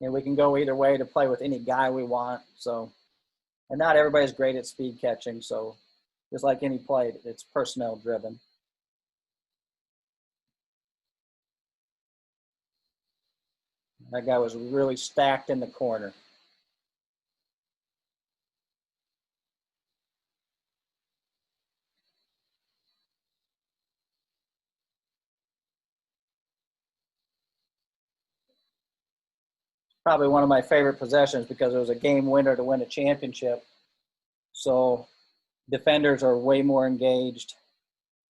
And we can go either way to play with any guy we want. So, and not everybody's great at speed catching. So just like any play, it's personnel driven. That guy was really stacked in the corner. Probably one of my favorite possessions because it was a game winner to win a championship. So defenders are way more engaged.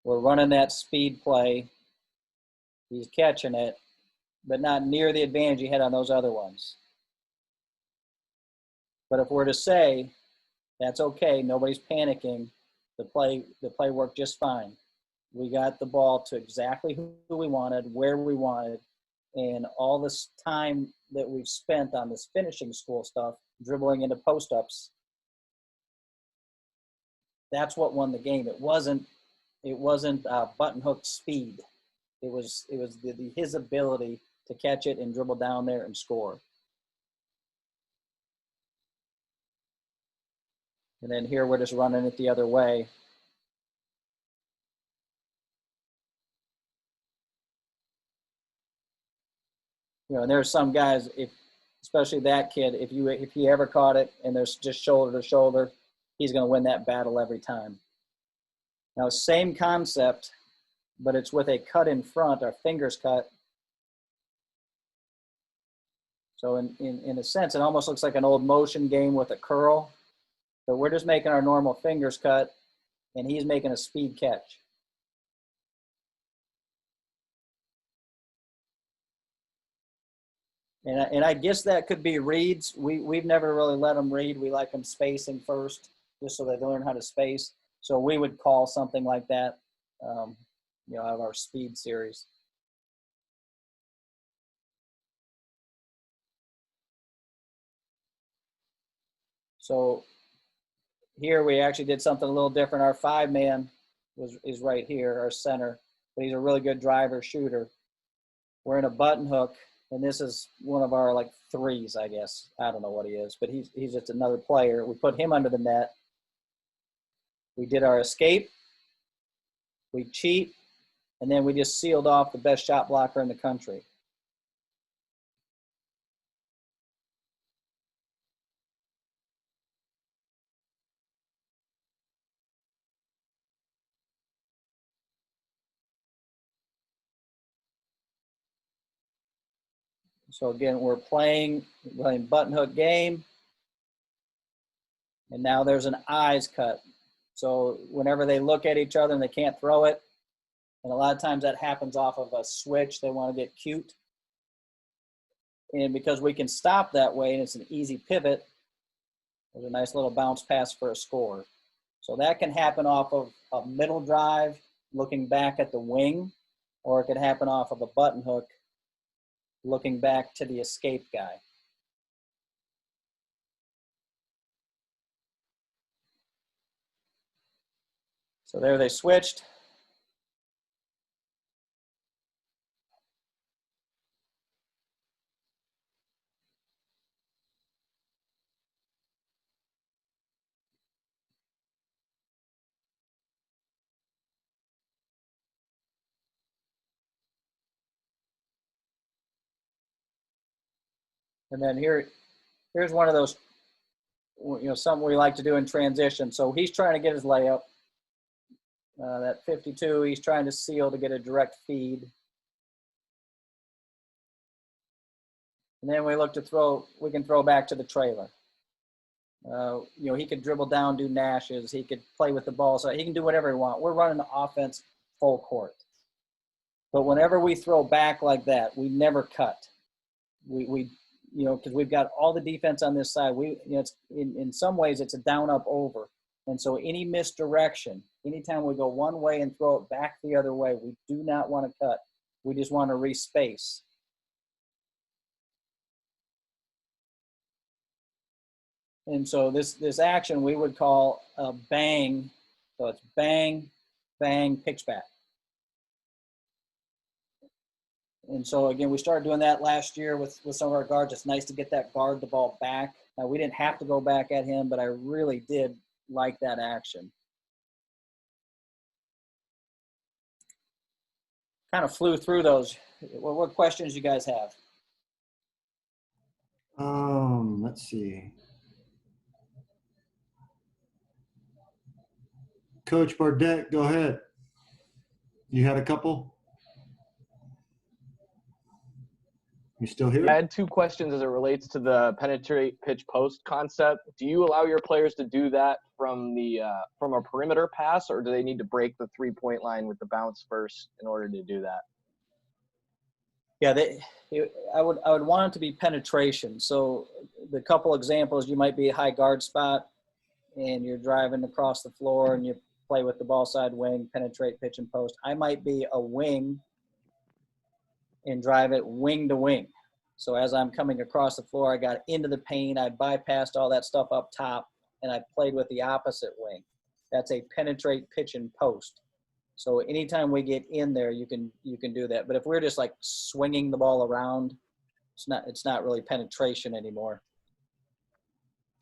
We're running that speed play. He's catching it, but not near the advantage he had on those other ones. But if we're to say, that's okay, nobody's panicking, the play worked just fine. We got the ball to exactly who we wanted, where we wanted, and all this time that we've spent on this finishing school stuff, dribbling into post-ups, that's what won the game. It wasn't button hook speed. It was his ability to catch it and dribble down there and score. And then here we're just running it the other way. You know, and there's some guys, especially that kid, if he ever caught it and there's just shoulder to shoulder, he's going to win that battle every time. Now, same concept, but it's with a cut in front, our fingers cut. So in a sense, it almost looks like an old motion game with a curl. But we're just making our normal fingers cut, and he's making a speed catch. And I guess that could be reads. We've never really let them read. We like them spacing first, just so they learn how to space. So we would call something like that, out of our speed series. So here we actually did something a little different. Our 5-man is right here, our center, but he's a really good driver, shooter. We're in a button hook, and this is one of our like 3s, I guess. I don't know what he is, but he's just another player. We put him under the net. We did our escape. We cheat, and then we just sealed off the best shot blocker in the country. So again, we're playing button hook game. And now there's an eyes cut. So whenever they look at each other and they can't throw it, and a lot of times that happens off of a switch, they want to get cute. And because we can stop that way and it's an easy pivot, there's a nice little bounce pass for a score. So that can happen off of a middle drive, looking back at the wing, or it could happen off of a button hook, looking back to the escape guy. So there they switched. And then here's one of those, something we like to do in transition. So he's trying to get his layup. That 52, he's trying to seal to get a direct feed. And then we look to throw, we can throw back to the trailer. He could dribble down, do nashes. He could play with the ball. So he can do whatever he wants. We're running the offense full court. But whenever we throw back like that, we never cut. Because we've got all the defense on this side. It's in some ways it's a down, up, over. And so any misdirection, anytime we go one way and throw it back the other way, we do not want to cut. We just want to respace. And so this action we would call a bang. So it's bang, bang, pitch back. And so, again, we started doing that last year with some of our guards. It's nice to get that guard the ball back. Now, we didn't have to go back at him, but I really did like that action. Kind of flew through those. What questions you guys have? Let's see. Coach Bardette, go ahead. You had a couple? You still here? I had two questions as it relates to the penetrate pitch post concept. Do you allow your players to do that from a perimeter pass, or do they need to break the 3-point line with the bounce first in order to do that? Yeah, I would want it to be penetration. So the couple examples, you might be a high guard spot and you're driving across the floor and you play with the ball side wing, penetrate pitch and post. I might be a wing and drive it wing to wing. So as I'm coming across the floor, I got into the paint, I bypassed all that stuff up top, and I played with the opposite wing. That's a penetrate pitch and post. So anytime we get in there, you can do that. But if we're just like swinging the ball around, it's not really penetration anymore.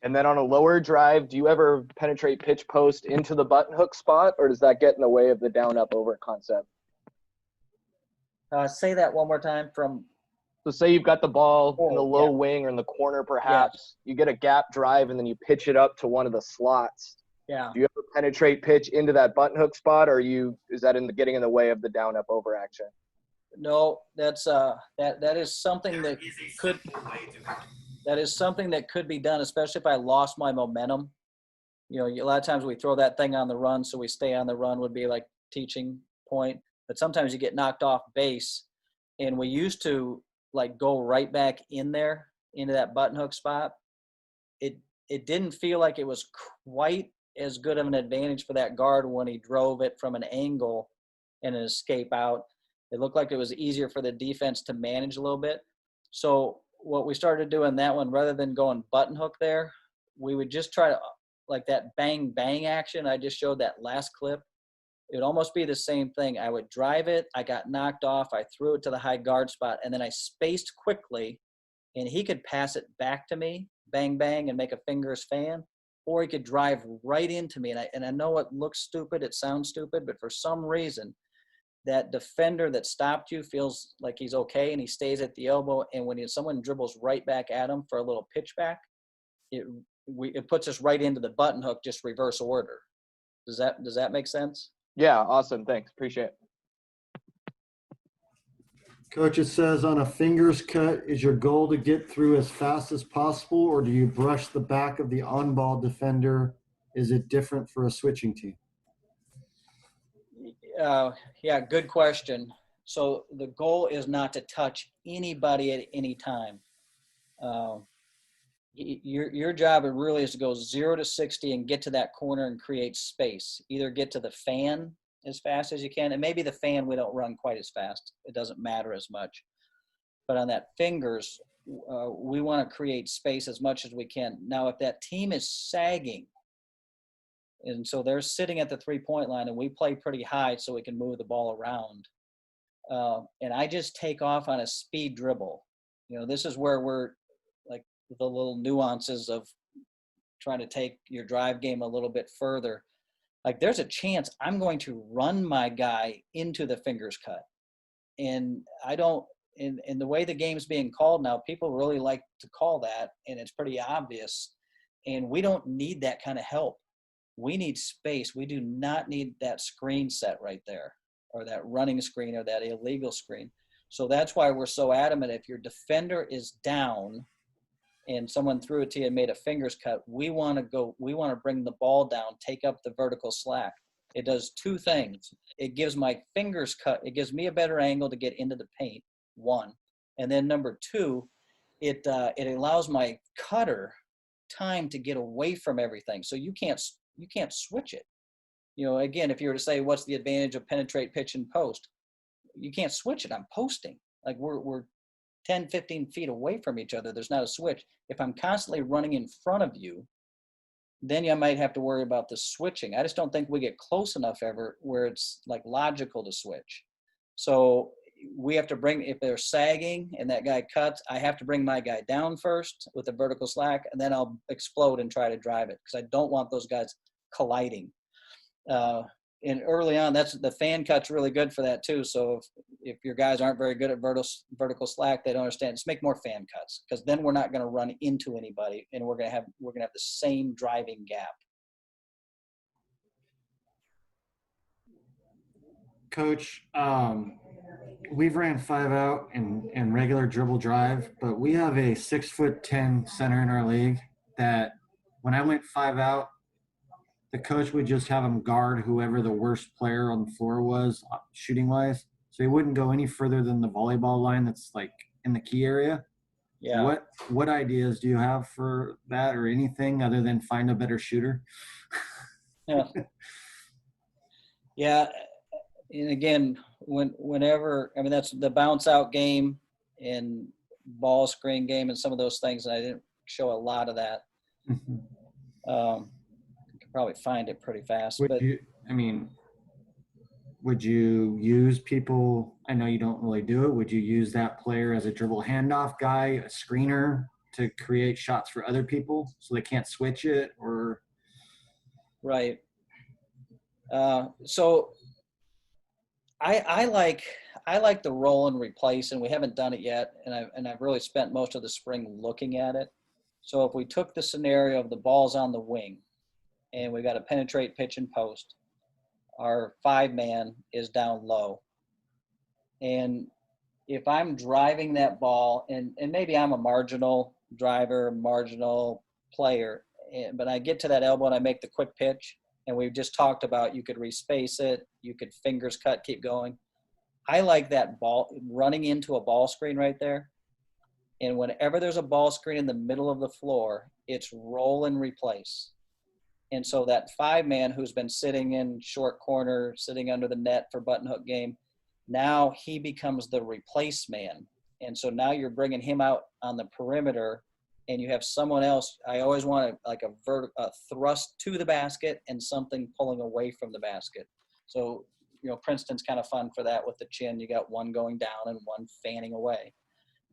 And then on a lower drive, do you ever penetrate pitch post into the button hook spot, or does that get in the way of the down up over concept? Say that one more time. So say you've got the ball in the low yeah. wing or in the corner perhaps. Yeah. You get a gap drive and then you pitch it up to one of the slots. Yeah. Do you ever penetrate pitch into that button hook spot, or is that getting in the way of the down up over action? No, that's that is something that could be done, especially if I lost my momentum. A lot of times we throw that thing on the run, so we stay on the run would be like teaching point. But sometimes you get knocked off base, and we used to like go right back in there into that button hook spot. It didn't feel like it was quite as good of an advantage for that guard when he drove it from an angle and an escape out. It looked like it was easier for the defense to manage a little bit. So what we started doing that one, rather than going button hook there, we would just try to, like that bang bang action I just showed that last clip. It would almost be the same thing. I would drive it, I got knocked off, I threw it to the high guard spot, and then I spaced quickly, and he could pass it back to me, bang bang, and make a fingers fan, or he could drive right into me. And I know it looks stupid, it sounds stupid, but for some reason, that defender that stopped you feels like he's okay, and he stays at the elbow, and when someone dribbles right back at him for a little pitch back, it puts us right into the button hook, just reverse order. Does that make sense? Yeah, awesome. Thanks. Appreciate it. Coach, it says on a fingers cut, is your goal to get through as fast as possible, or do you brush the back of the on-ball defender? Is it different for a switching team? Yeah, good question. So the goal is not to touch anybody at any time. Uh, your job really is to go 0 to 60 and get to that corner and create space. Either get to the fan as fast as you can, and maybe the fan we don't run quite as fast. It doesn't matter as much. But on that fingers, we want to create space as much as we can. Now, if that team is sagging, and so they're sitting at the 3-point line, and we play pretty high so we can move the ball around. And I just take off on a speed dribble. You know, this is where we're like the little nuances of trying to take your drive game a little bit further. Like there's a chance I'm going to run my guy into the fingers cut. And I don't, in the way the game's being called now, people really like to call that, and it's pretty obvious. And we don't need that kind of help. We need space. We do not need that screen set right there, or that running screen, or that illegal screen. So that's why we're so adamant. If your defender is down and someone threw it to you and made a fingers cut, we want to bring the ball down, take up the vertical slack. It does two things. It gives my fingers cut. It gives me a better angle to get into the paint, one. And then number two, it allows my cutter time to get away from everything. So you can't switch it. You know, again, if you were to say, what's the advantage of penetrate, pitch, and post? You can't switch it. I'm posting. Like we're 10, 15 feet away from each other. There's not a switch. If I'm constantly running in front of you, then you might have to worry about the switching. I just don't think we get close enough ever where it's like logical to switch. So we have to bring, if they're sagging and that guy cuts, I have to bring my guy down first with the vertical slack, and then I'll explode and try to drive it because I don't want those guys colliding. And early on, that's the fan cut's really good for that too. So if your guys aren't very good at vertical slack, they don't understand. Just make more fan cuts, because then we're not going to run into anybody, and we're going to have the same driving gap. Coach, we've ran 5 out in regular dribble drive, but we have a 6'10" center in our league that when I went 5 out, the coach would just have him guard whoever the worst player on the floor was shooting wise. So he wouldn't go any further than the volleyball line that's like in the key area. Yeah. What ideas do you have for that, or anything other than find a better shooter? Yeah. Yeah. And again, whenever, I mean, that's the bounce out game and ball screen game and some of those things. And I didn't show a lot of that. Probably find it pretty fast. Would you use people? I know you don't really do it. Would you use that player as a dribble handoff guy, a screener, to create shots for other people so they can't switch it? Or right. So I like the roll and replace, and we haven't done it yet. And I've really spent most of the spring looking at it. So if we took the scenario of the ball's on the wing, and we got to penetrate, pitch, and post, our 5-man is down low. And if I'm driving that ball, and maybe I'm a marginal driver, marginal player, but I get to that elbow and I make the quick pitch, and we've just talked about you could respace it, you could fingers cut, keep going. I like that ball running into a ball screen right there. And whenever there's a ball screen in the middle of the floor, it's roll and replace. And so that 5-man who's been sitting in short corner, sitting under the net for button hook game, now he becomes the replace man. And so now you're bringing him out on the perimeter, and you have someone else. I always want like a thrust to the basket and something pulling away from the basket. So, you know, Princeton's kind of fun for that with the chin. You got one going down and one fanning away.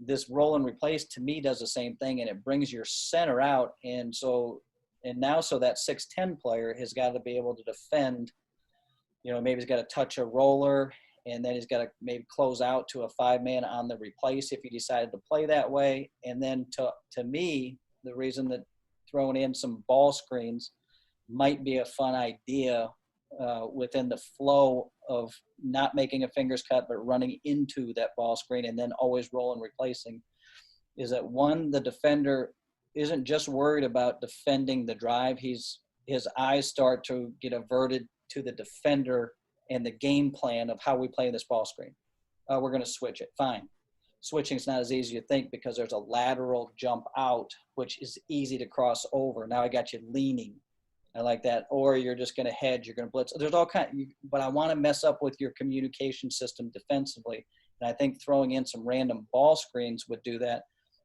This roll and replace to me does the same thing, and it brings your center out. And now that 6'10" player has got to be able to defend, you know, maybe he's got to touch a roller, and then he's got to maybe close out to a 5-man on the replace if he decided to play that way. And then to me, the reason that throwing in some ball screens might be a fun idea within the flow of not making a fingers cut, but running into that ball screen and then always rolling, replacing, is that one, the defender isn't just worried about defending the drive. His eyes start to get averted to the defender and the game plan of how we play this ball screen. We're going to switch it. Fine. Switching is not as easy as you think because there's a lateral jump out, which is easy to cross over. Now I got you leaning. I like that. Or you're just going to hedge. You're going to blitz. There's all but I want to mess up with your communication system defensively. And I think throwing in some random ball screens would do that.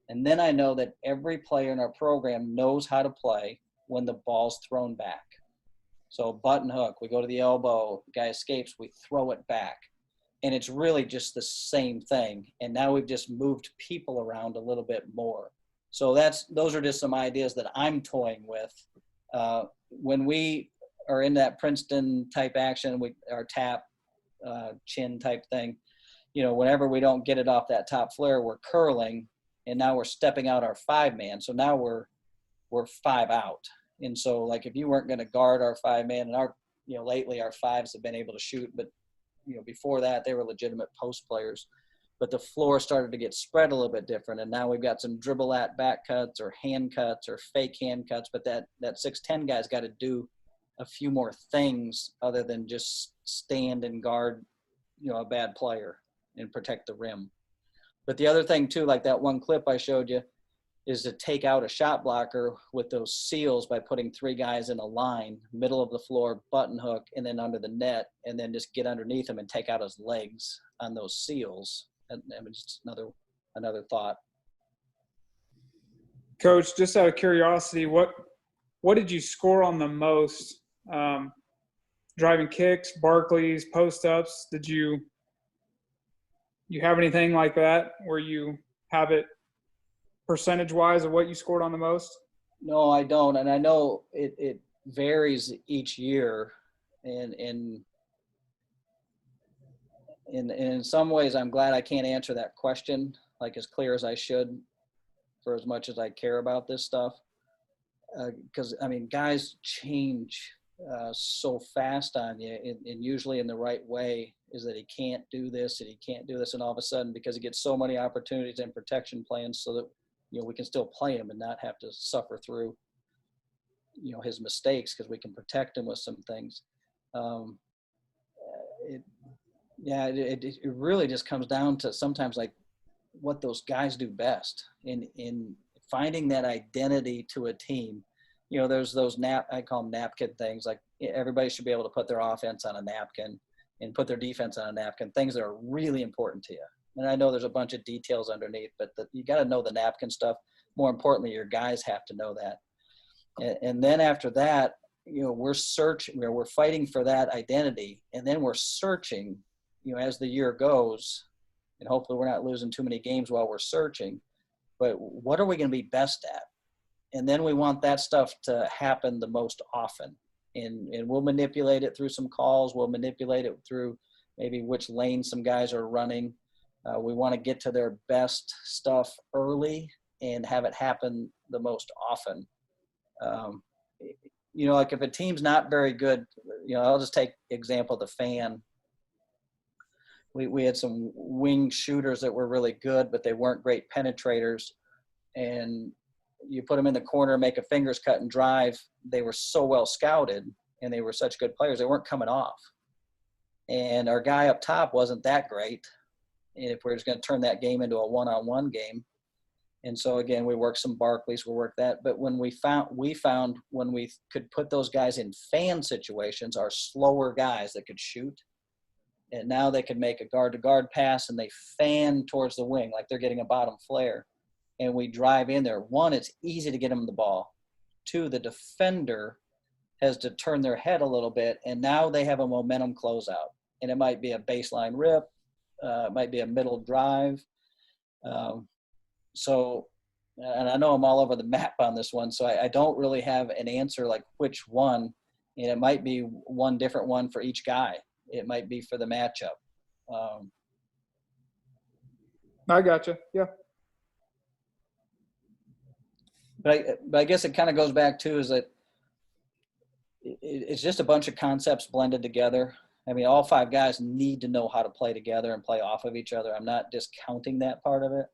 And then I know that every player in our program knows how to play when the ball's thrown back. So button hook, we go to the elbow, the guy escapes, we throw it back. And it's really just the same thing. And now we've just moved people around a little bit more. So those are just some ideas that I'm toying with. When we are in that Princeton type action, our tap chin type thing, whenever we don't get it off that top flare, we're curling, and now we're stepping out our 5-man. So now we're 5 out. And so like if you weren't going to guard our 5-man, and lately our 5s have been able to shoot, but before that they were legitimate post players. But the floor started to get spread a little bit different, and now we've got some dribble at back cuts or hand cuts or fake hand cuts. But that 6'10" guy's got to do a few more things other than just stand and guard, a bad player and protect the rim. But the other thing too, like that one clip I showed you, is to take out a shot blocker with those seals by putting 3 guys in a line, middle of the floor, button hook, and then under the net, and then just get underneath him and take out his legs on those seals. And just another thought. Coach, just out of curiosity, what did you score on the most? Driving kicks, Barclays, post-ups? Did you have anything like that where you have it percentage-wise of what you scored on the most? No, I don't. And I know it varies each year. And in some ways, I'm glad I can't answer that question like as clear as I should for as much as I care about this stuff. Because, guys change so fast on you, and usually in the right way, is that he can't do this and he can't do this. And all of a sudden, because he gets so many opportunities and protection plans so that, we can still play him and not have to suffer through, his mistakes, because we can protect him with some things. It really just comes down to sometimes like what those guys do best in finding that identity to a team. There's those I call them napkin things. Like everybody should be able to put their offense on a napkin and put their defense on a napkin, things that are really important to you. And I know there's a bunch of details underneath, but you got to know the napkin stuff. More importantly, your guys have to know that. And then after that, we're searching, we're fighting for that identity. And then we're searching, as the year goes, and hopefully we're not losing too many games while we're searching, but what are we going to be best at? And then we want that stuff to happen the most often. And we'll manipulate it through some calls. We'll manipulate it through maybe which lane some guys are running. We want to get to their best stuff early and have it happen the most often. Like if a team's not very good, I'll just take example, the Fan. We had some wing shooters that were really good, but they weren't great penetrators. And you put them in the corner, make a fingers cut and drive. They were so well scouted and they were such good players. They weren't coming off. And our guy up top wasn't that great. And if we're just going to turn that game into a one-on-one game. And so again, we worked some Barclays, we worked that. But when we found when we could put those guys in fan situations, our slower guys that could shoot, and now they could make a guard-to-guard pass and they fan towards the wing like they're getting a bottom flare. And we drive in there. 1, it's easy to get them the ball. 2, the defender has to turn their head a little bit, and now they have a momentum closeout. And it might be a baseline rip, it might be a middle drive. And I know I'm all over the map on this one, so I don't really have an answer like which one. And it might be one different one for each guy. It might be for the matchup. I gotcha. Yeah. But I guess it kind of goes back to is that it's just a bunch of concepts blended together. I mean, all 5 guys need to know how to play together and play off of each other. I'm not discounting that part of it.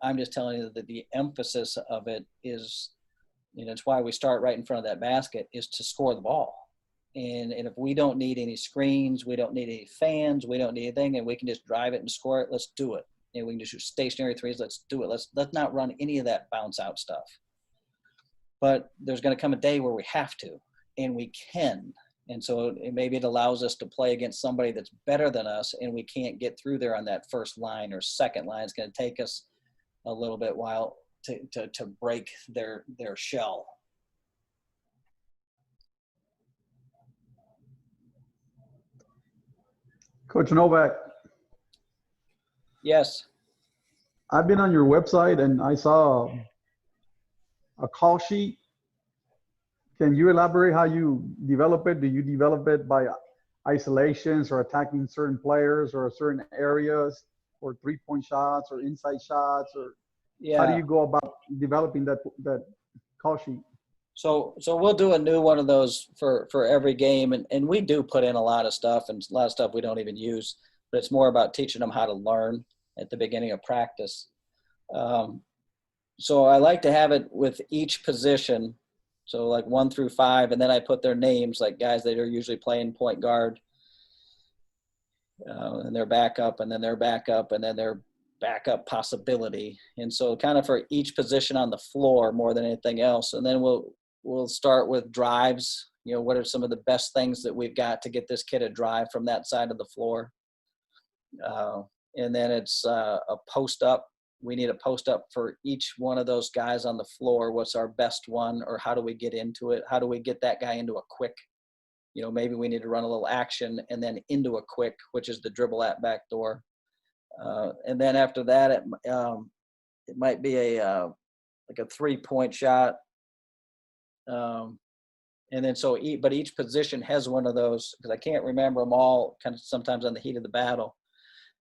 I'm just telling you that the emphasis of it is, it's why we start right in front of that basket, is to score the ball. And if we don't need any screens, we don't need any fans, we don't need anything, and we can just drive it and score it, let's do it. And we can just shoot stationary threes, let's do it. Let's not run any of that bounce out stuff. But there's going to come a day where we have to, and we can. And so maybe it allows us to play against somebody that's better than us, and we can't get through there on that first line or second line. It's going to take us a little bit while to break their shell. Coach Novak, Yes. I've been on your website and I saw a call sheet. Can you elaborate how you develop it? Do you develop it by isolations or attacking certain players or certain areas, or 3-point shots or inside shots, or Yeah. how do you go about developing that call sheet? So we'll do a new one of those for every game, and we do put in a lot of stuff, and a lot of stuff we don't even use, but it's more about teaching them how to learn at the beginning of practice. So I like to have it with each position, so like 1 through 5, and then I put their names, like guys that are usually playing point guard, and their backup, and then their backup, and then their backup possibility. And so kind of for each position on the floor more than anything else. And then we'll start with drives. What are some of the best things that we've got to get this kid a drive from that side of the floor? And then it's a post up. We need a post up for each one of those guys on the floor. What's our best one, or how do we get into it? How do we get that guy into a quick? Maybe we need to run a little action and then into a quick, which is the dribble at back door. And then after that, it might be like a 3-point shot. And then but each position has one of those, because I can't remember them all kind of sometimes on the heat of the battle.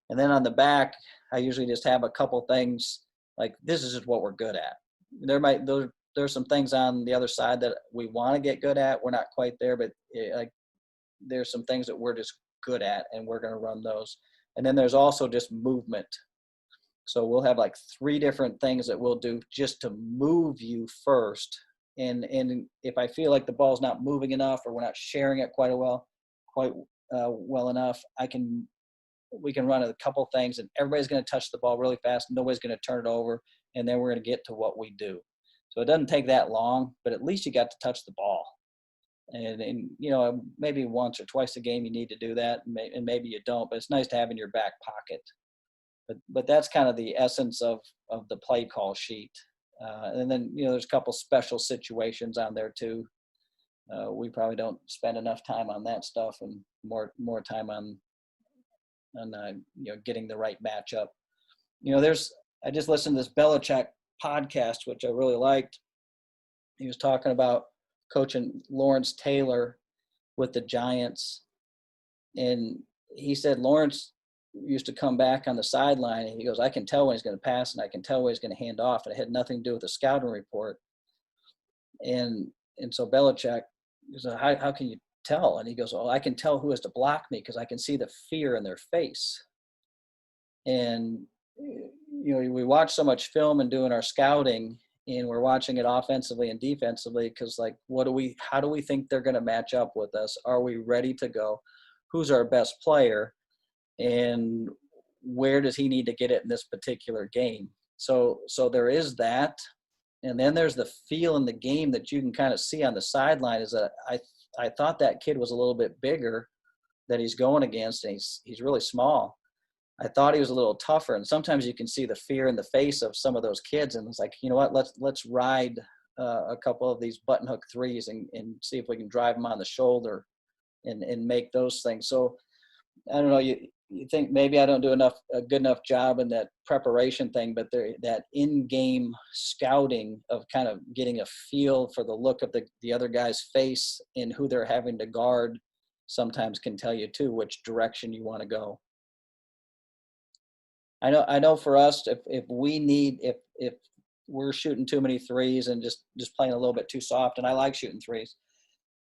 And then on the back, I usually just have a couple things like, this is just what we're good at. There's some things on the other side that we want to get good at. We're not quite there, but there's some things that we're just good at, and we're going to run those. And then there's also just movement. So we'll have like 3 different things that we'll do just to move you first. And if I feel like the ball's not moving enough, or we're not sharing it quite well enough, we can run a couple things, and everybody's going to touch the ball really fast. Nobody's going to turn it over, and then we're going to get to what we do. So it doesn't take that long, but at least you got to touch the ball. And maybe once or twice a game you need to do that, and maybe you don't, but it's nice to have in your back pocket. But that's kind of the essence of the play call sheet. And then, there's a couple special situations on there too. We probably don't spend enough time on that stuff, and more time on getting the right matchup. I just listened to this Belichick podcast, which I really liked. He was talking about coaching Lawrence Taylor with the Giants. And he said Lawrence used to come back on the sideline, and he goes, I can tell when he's going to pass, and I can tell when he's going to hand off. And it had nothing to do with the scouting report. And so Belichick goes, how can you tell? And he goes, I can tell who has to block me, because I can see the fear in their face. And, we watch so much film and doing our scouting, and we're watching it offensively and defensively, because how do we think they're going to match up with us? Are we ready to go? Who's our best player? And where does he need to get it in this particular game? So there is that. And then there's the feel in the game that you can kind of see on the sideline, is that I thought that kid was a little bit bigger that he's going against, and he's really small. I thought he was a little tougher, and sometimes you can see the fear in the face of some of those kids, and it's like, you know what, let's ride a couple of these button hook threes and see if we can drive them on the shoulder and make those things. So I don't know, you think maybe I don't do a good enough job in that preparation thing, but that in-game scouting of kind of getting a feel for the look of the other guy's face and who they're having to guard sometimes can tell you too which direction you want to go. I know for us, if we're shooting too many threes and just playing a little bit too soft, and I like shooting threes,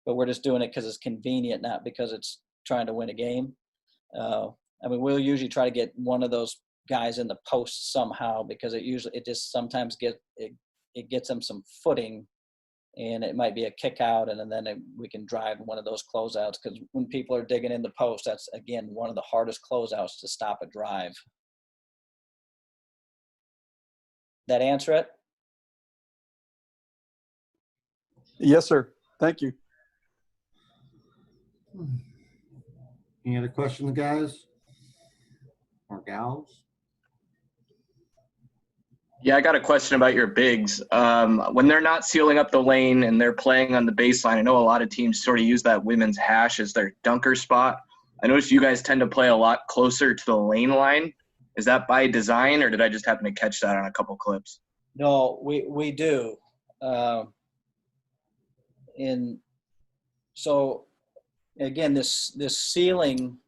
but we're just doing it because it's convenient, not because it's trying to win a game. I mean, we'll usually try to get one of those guys in the post somehow, because it just sometimes it gets them some footing, and it might be a kick out, and then we can drive one of those closeouts, because when people are digging in the post, that's, again, one of the hardest closeouts to stop a drive. That answer it? Yes, sir. Thank you. Any other questions, guys or gals? Yeah, I got a question about your bigs. When they're not sealing up the lane and they're playing on the baseline, I know a lot of teams sort of use that women's hash as their dunker spot. I noticed you guys tend to play a lot closer to the lane line. Is that by design, or did I just happen to catch that on a couple clips? No, we do. So again, this sealing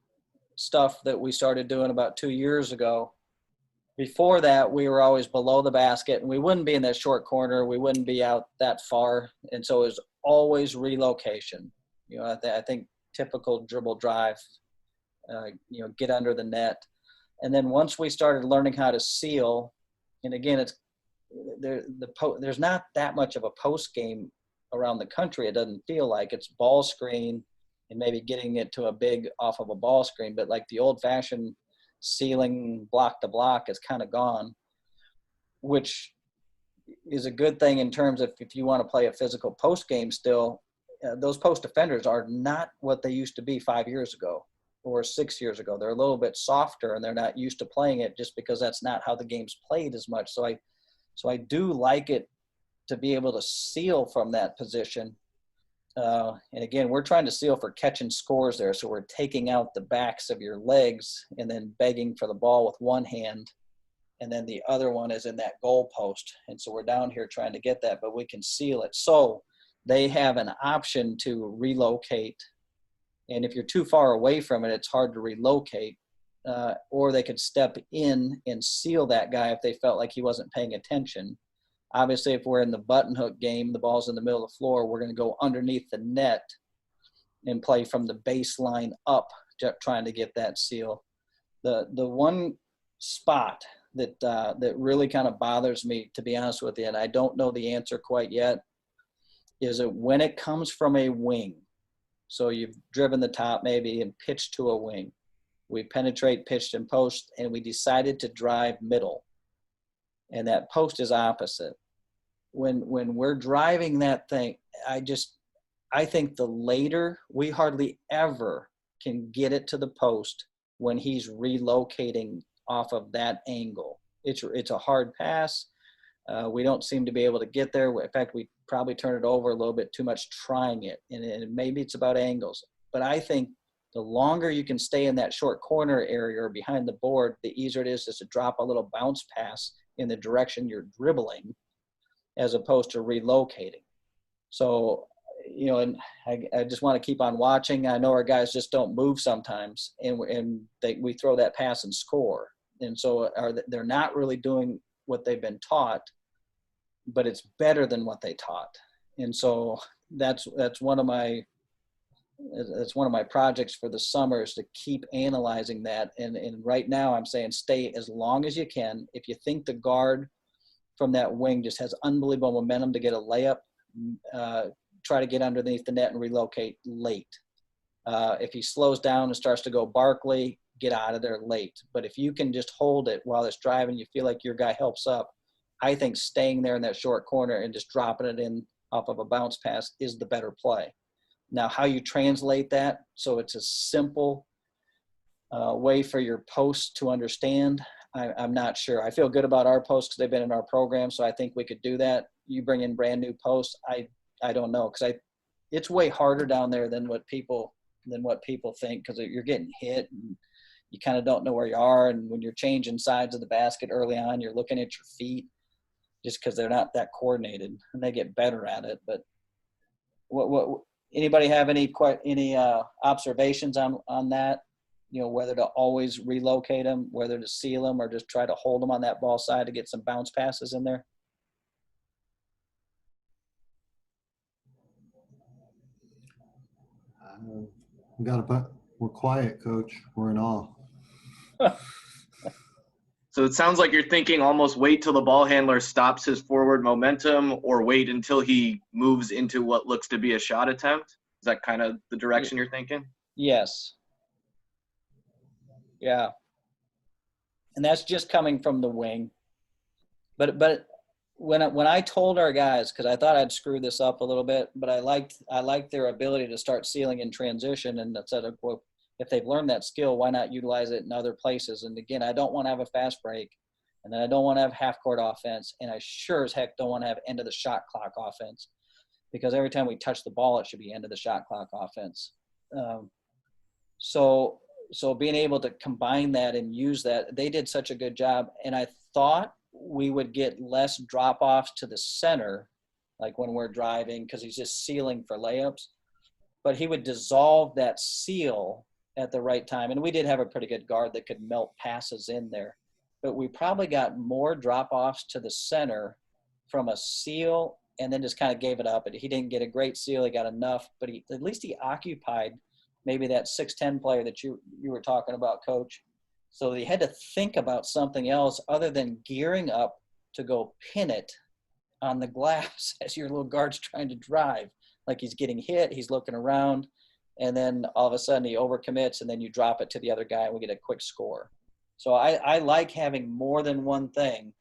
stuff that we started doing about 2 years ago. Before that, we were always below the basket, and we wouldn't be in that short corner. We wouldn't be out that far, and so it was always relocation. You know, I think typical dribble drive. Get under the net, and then once we started learning how to seal, and again, there's not that much of a post game around the country. It doesn't feel like it's ball screen and maybe getting it to a big off of a ball screen, but like the old fashioned sealing block to block is kind of gone, which is a good thing in terms of if you want to play a physical post game still. Those post defenders are not what they used to be 5 years ago or 6 years ago. They're a little bit softer, and they're not used to playing it just because that's not how the game's played as much. So I do like it to be able to seal from that position. And again, we're trying to seal for catching scores there. So we're taking out the backs of your legs and then begging for the ball with one hand. And then the other one is in that goal post. And so we're down here trying to get that, but we can seal it. So they have an option to relocate. And if you're too far away from it, it's hard to relocate. Or they could step in and seal that guy if they felt like he wasn't paying attention. Obviously, if we're in the button hook game, the ball's in the middle of the floor, we're going to go underneath the net and play from the baseline up, trying to get that seal. The one spot that really kind of bothers me, to be honest with you, and I don't know the answer quite yet, is that when it comes from a wing. So you've driven the top maybe and pitched to a wing. We penetrate, pitched, and post, and we decided to drive middle. And that post is opposite. When we're driving that thing, I think the later, we hardly ever can get it to the post when he's relocating off of that angle. It's a hard pass. We don't seem to be able to get there. In fact, we probably turn it over a little bit too much trying it, and maybe it's about angles. But I think the longer you can stay in that short corner area or behind the board, the easier it is just to drop a little bounce pass in the direction you're dribbling, as opposed to relocating. So, and I just want to keep on watching. I know our guys just don't move sometimes, and we throw that pass and score. And so they're not really doing what they've been taught, but it's better than what they taught. And so that's one of my projects for the summer, is to keep analyzing that. And right now I'm saying stay as long as you can. If you think the guard from that wing just has unbelievable momentum to get a layup, try to get underneath the net and relocate late. If he slows down and starts to go Barkley, get out of there late. But if you can just hold it while it's driving, you feel like your guy helps up, I think staying there in that short corner and just dropping it in off of a bounce pass is the better play. Now, how you translate that so it's a simple way for your posts to understand, I'm not sure. I feel good about our posts because they've been in our program, so I think we could do that. You bring in brand new posts, I don't know, because it's way harder down there than what people think, because you're getting hit and you kind of don't know where you are. And when you're changing sides of the basket early on, you're looking at your feet just because they're not that coordinated, and they get better at it. But what anybody have any observations on that? Whether to always relocate them, whether to seal them, or just try to hold them on that ball side to get some bounce passes in there? We're quiet, Coach. We're in awe. So it sounds like you're thinking almost wait till the ball handler stops his forward momentum or wait until he moves into what looks to be a shot attempt. Is that kind of the direction you're thinking? Yes. Yeah. And that's just coming from the wing. But when I told our guys, because I thought I'd screw this up a little bit, but I liked their ability to start sealing in transition, and that said, well, if they've learned that skill, why not utilize it in other places? And again, I don't want to have a fast break, and then I don't want to have half court offense, and I sure as heck don't want to have end of the shot clock offense, because every time we touch the ball, it should be end of the shot clock offense. So being able to combine that and use that, they did such a good job. And I thought we would get less drop-offs to the center, like when we're driving, because he's just sealing for layups. But he would dissolve that seal at the right time. And we did have a pretty good guard that could melt passes in there. But we probably got more drop-offs to the center from a seal and then just kind of gave it up. He didn't get a great seal. He got enough. But at least he occupied maybe that 6'10" player that you were talking about, Coach. So he had to think about something else other than gearing up to go pin it on the glass as your little guard's trying to drive. Like he's getting hit, he's looking around, and then all of a sudden he overcommits, and then you drop it to the other guy and we get a quick score. So I like having more than one thing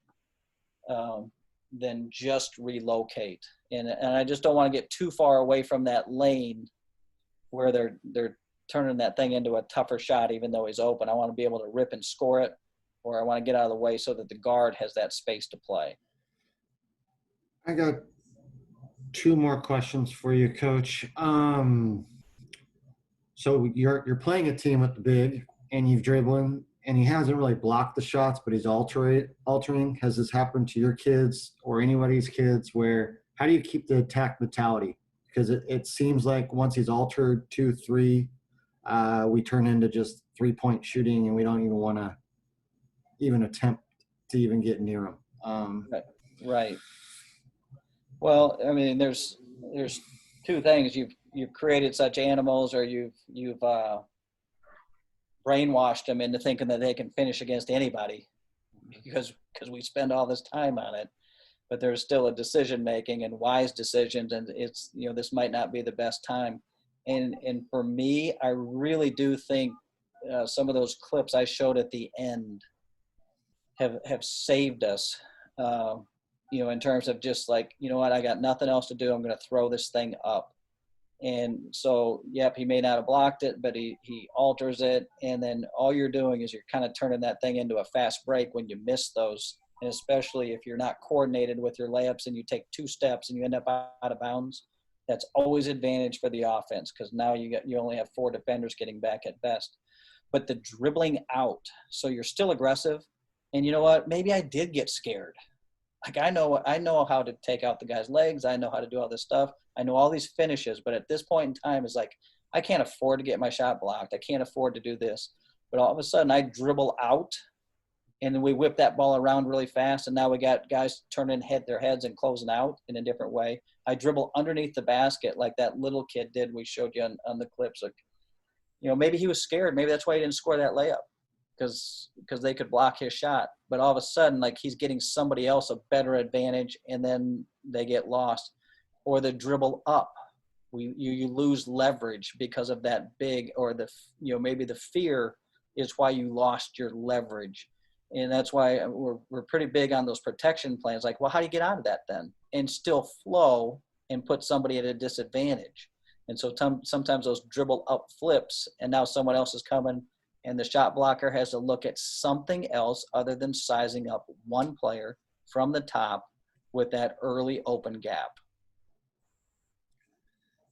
than just relocate. And I just don't want to get too far away from that lane where they're turning that thing into a tougher shot even though he's open. I want to be able to rip and score it, or I want to get out of the way so that the guard has that space to play. I got two more questions for you, Coach. So you're playing a team with the big, and you've dribbling, and he hasn't really blocked the shots, but he's altering. Has this happened to your kids or anybody's kids? Where how do you keep the attack mentality? Because it seems like once he's altered 2-3, we turn into just 3-point shooting, and we don't even want to even attempt to even get near him. Right. Well, I mean, there's two things. You've created such animals, or you've brainwashed them into thinking that they can finish against anybody because we spend all this time on it. But there's still a decision making and wise decisions, and it's, this might not be the best time. And for me, I really do think some of those clips I showed at the end have saved us. In terms of just like, what, I got nothing else to do. I'm going to throw this thing up. And so, yep, he may not have blocked it, but he alters it. And then all you're doing is you're kind of turning that thing into a fast break when you miss those. And especially if you're not coordinated with your layups and you take 2 steps and you end up out of bounds, that's always advantage for the offense, because now you only have 4 defenders getting back at best. But the dribbling out, so you're still aggressive. And you know what? Maybe I did get scared. Like I know how to take out the guy's legs. I know how to do all this stuff. I know all these finishes, but at this point in time, it's like I can't afford to get my shot blocked. I can't afford to do this. But all of a sudden, I dribble out, and then we whip that ball around really fast, and now we got guys turning their heads and closing out in a different way. I dribble underneath the basket like that little kid did. We showed you on the clips. Like, maybe he was scared. Maybe that's why he didn't score that layup, because they could block his shot. But all of a sudden, like, he's getting somebody else a better advantage, and then they get lost. Or the dribble up. You lose leverage because of that big, or maybe the fear is why you lost your leverage. And that's why we're pretty big on those protection plans. Like, well, how do you get out of that then and still flow and put somebody at a disadvantage? And so sometimes those dribble up flips, and now someone else is coming, and the shot blocker has to look at something else other than sizing up one player from the top with that early open gap.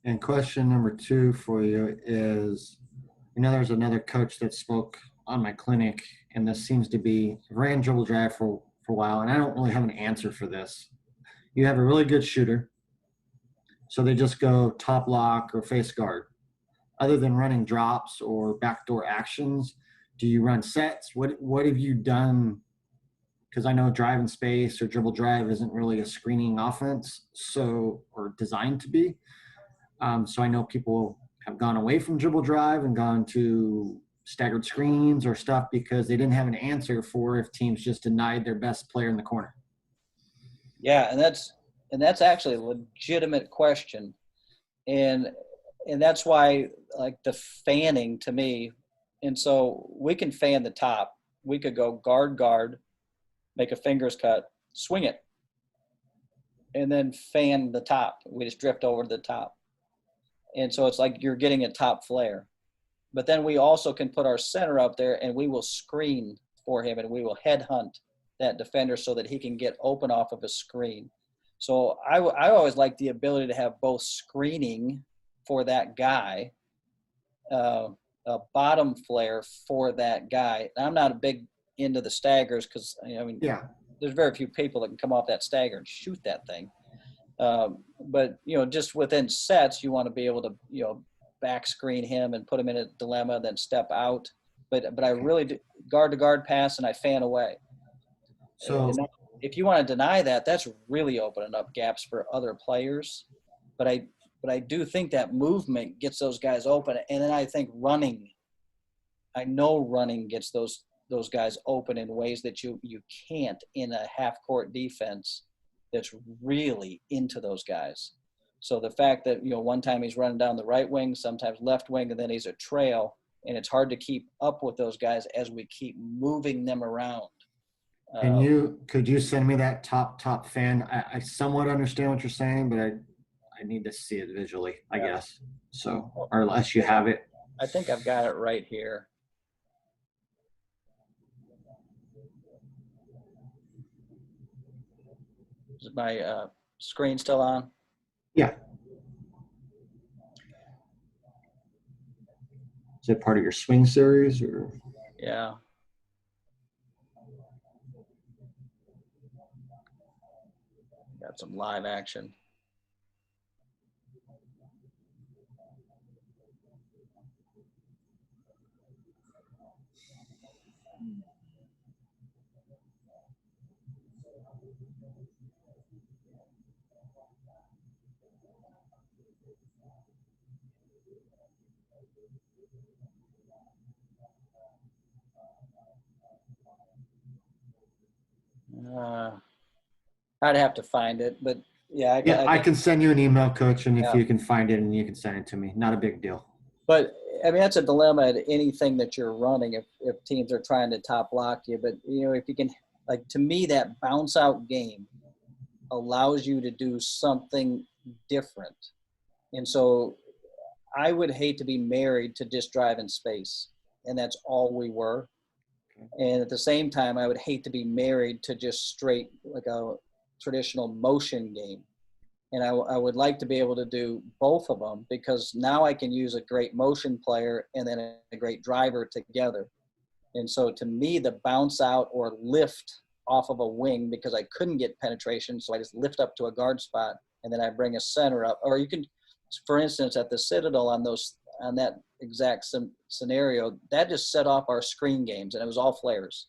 And question number 2 for you is, there's another coach that spoke on my clinic, and this seems to be ran dribble drive for a while, and I don't really have an answer for this. You have a really good shooter, so they just go top lock or face guard. Other than running drops or backdoor actions, do you run sets? What have you done? Because I know drive in space or dribble drive isn't really a screening offense, or designed to be. So I know people have gone away from dribble drive and gone to staggered screens or stuff because they didn't have an answer for if teams just denied their best player in the corner. Yeah, and that's actually a legitimate question, and that's why, like, the fanning to me, and so we can fan the top. We could go guard, make a fingers cut, swing it, and then fan the top. We just drift over to the top, and so it's like you're getting a top flare. But then we also can put our center up there, and we will screen for him, and we will headhunt that defender so that he can get open off of a screen. So I always like the ability to have both screening for that guy, a bottom flare for that guy. I'm not a big into the staggers because, I mean, Yeah. there's very few people that can come off that stagger and shoot that thing. But, just within sets, you want to be able to, back screen him and put him in a dilemma, then step out. But I really do guard to guard pass and I fan away. So If you want to deny that, that's really opening up gaps for other players. But I do think that movement gets those guys open. And then I think running gets those guys open in ways that you can't in a half court defense that's really into those guys. So the fact that, one time he's running down the right wing, sometimes left wing, and then he's a trail, and it's hard to keep up with those guys as we keep moving them around. Could you send me that top fan? I somewhat understand what you're saying, but I need to see it visually, I guess. So, or unless you have it. I think I've got it right here. Is my screen still on? Yeah. Is it part of your swing series or? Yeah. Got some live action. I'd have to find it, but yeah, I can send you an email, Coach, and if Yeah. you can find it and you can send it to me, not a big deal. But I mean, that's a dilemma at anything that you're running if teams are trying to top block you. But if you can, like, to me, that bounce out game allows you to do something different. And so I would hate to be married to just drive in space, and that's all we were. And at the same time, I would hate to be married to just straight, like, a traditional motion game. And I would like to be able to do both of them, because now I can use a great motion player and then a great driver together. And so to me, the bounce out or lift off of a wing, because I couldn't get penetration, so I just lift up to a guard spot and then I bring a center up. Or you can, for instance, at the Citadel on that exact scenario, that just set off our screen games, and it was all flares.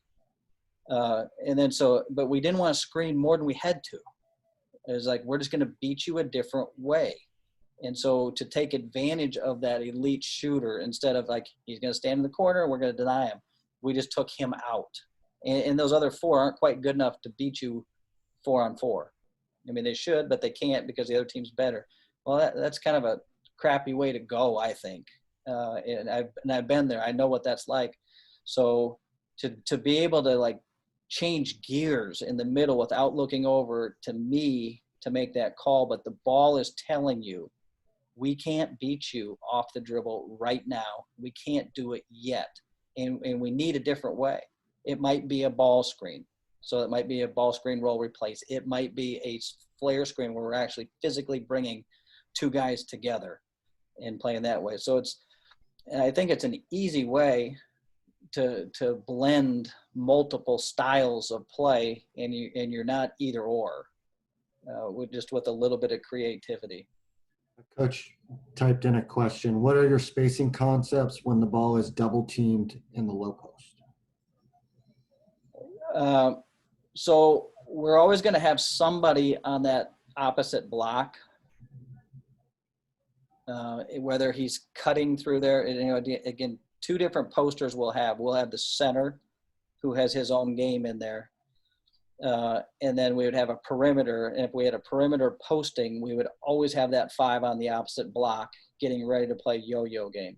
And then but we didn't want to screen more than we had to. It was like, we're just going to beat you a different way. And so to take advantage of that elite shooter, instead of like, he's going to stand in the corner and we're going to deny him, we just took him out. And those other four aren't quite good enough to beat you 4-on-4. I mean, they should, but they can't because the other team's better. Well, that's kind of a crappy way to go, I think. And I've been there. I know what that's like. So to be able to, like, change gears in the middle without looking over to me to make that call, but the ball is telling you, we can't beat you off the dribble right now. We can't do it yet. And we need a different way. It might be a ball screen. So it might be a ball screen roll replace. It might be a flare screen where we're actually physically bringing two guys together and playing that way. So I think it's an easy way to blend multiple styles of play, and you're not either or, with a little bit of creativity. Coach typed in a question. What are your spacing concepts when the ball is double teamed in the low post? So we're always going to have somebody on that opposite block. whether he's cutting through there. And, again, two different posters we'll have. We'll have the center who has his own game in there. And then we would have a perimeter. And if we had a perimeter posting, we would always have that 5 on the opposite block getting ready to play yo-yo game.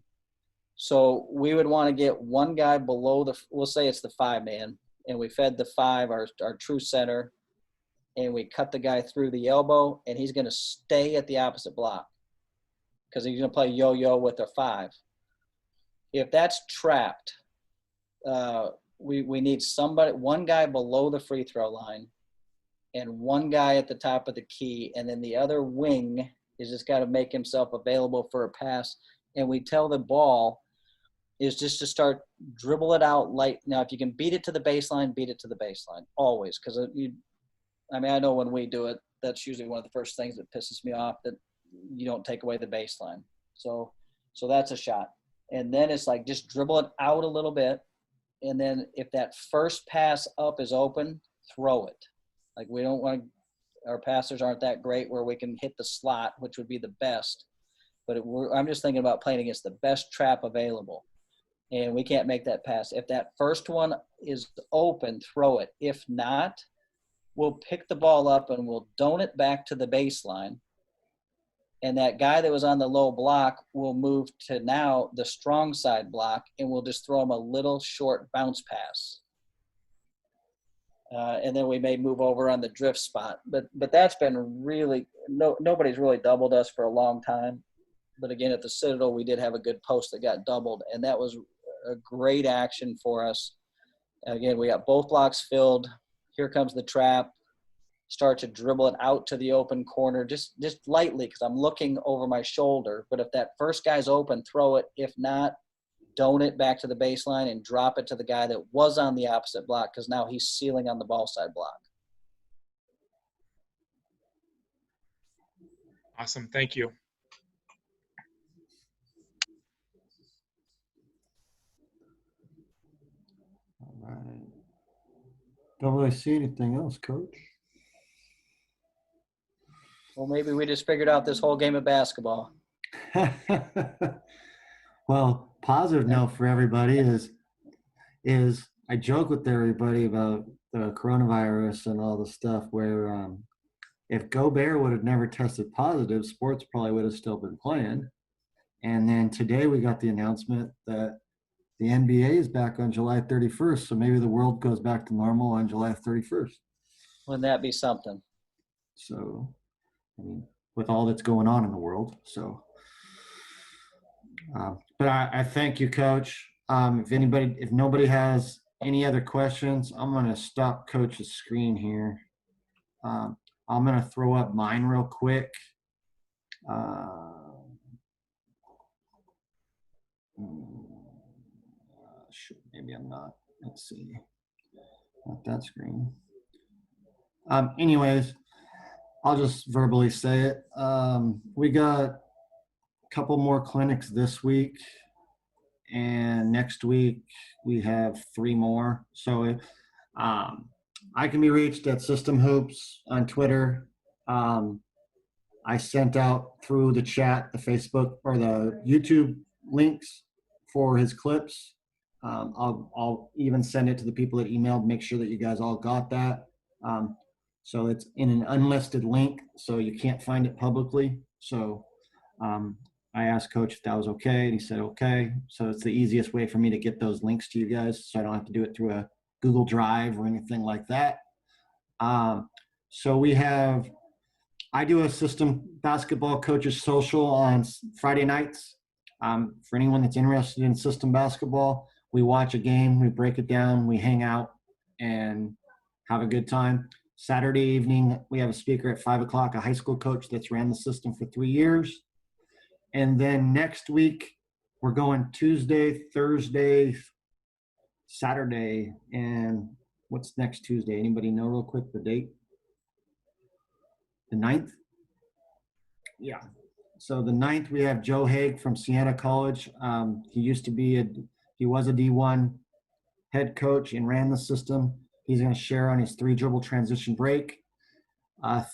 So we would want to get one guy below we'll say it's the 5-man, and we fed the 5, our true center, and we cut the guy through the elbow, and he's going to stay at the opposite block because he's going to play yo-yo with a 5. If that's trapped, we need one guy below the free throw line and one guy at the top of the key, and then the other wing is just got to make himself available for a pass. And we tell the ball is just to start dribble it out light. Now, if you can beat it to the baseline, beat it to the baseline always. Because I know when we do it, that's usually one of the first things that pisses me off, that you don't take away the baseline. So that's a shot. And then it's like just dribble it out a little bit. And then if that first pass up is open, throw it. Like we don't want – our passers aren't that great where we can hit the slot, which would be the best. But I'm just thinking about playing against the best trap available. And we can't make that pass. If that first one is open, throw it. If not, we'll pick the ball up and we'll dome it back to the baseline. And that guy that was on the low block will move to now the strong side block, and we'll just throw him a little short bounce pass. And then we may move over on the drift spot. But that's been really nobody's really doubled us for a long time. But again, at the Citadel, we did have a good post that got doubled, and that was a great action for us. Again, we got both blocks filled. Here comes the trap. Start to dribble it out to the open corner, just lightly, because I'm looking over my shoulder. But if that first guy's open, throw it. If not, dome it back to the baseline and drop it to the guy that was on the opposite block, because now he's sealing on the ball side block. Awesome. Thank you. All right. Don't really see anything else, Coach. Well, maybe we just figured out this whole game of basketball. Well, positive note for everybody is I joke with everybody about the coronavirus and all the stuff where if Gobert would have never tested positive, sports probably would have still been playing. And then today we got the announcement that the NBA is back on July 31st, so maybe the world goes back to normal on July 31st. Wouldn't that be something? So, I mean, with all that's going on in the world. So, but I thank you, Coach. If nobody has any other questions, I'm going to stop Coach's screen here. I'm going to throw up mine real quick. Maybe I'm not. Let's see. Not that screen. Anyways, I'll just verbally say it. We got a couple more clinics this week, and next week we have 3 more. So I can be reached at System Hoops on Twitter. I sent out through the chat, the Facebook or the YouTube links for his clips. I'll even send it to the people that emailed, make sure that you guys all got that. So it's in an unlisted link, so you can't find it publicly. So I asked Coach if that was okay, and he said okay. So it's the easiest way for me to get those links to you guys, so I don't have to do it through a Google Drive or anything like that. So I do a System Basketball Coaches Social on Friday nights. For anyone that's interested in System Basketball, we watch a game, we break it down, we hang out, and have a good time. Saturday evening, we have a speaker at 5 o'clock, a high school coach that's ran the system for 3 years. And then next week, we're going Tuesday, Thursday, Saturday, and what's next Tuesday? Anybody know real quick the date? The 9th? Yeah. So the 9th, we have Joe Haig from Siena College. He was a D1 head coach and ran the system. He's going to share on his 3 dribble transition break.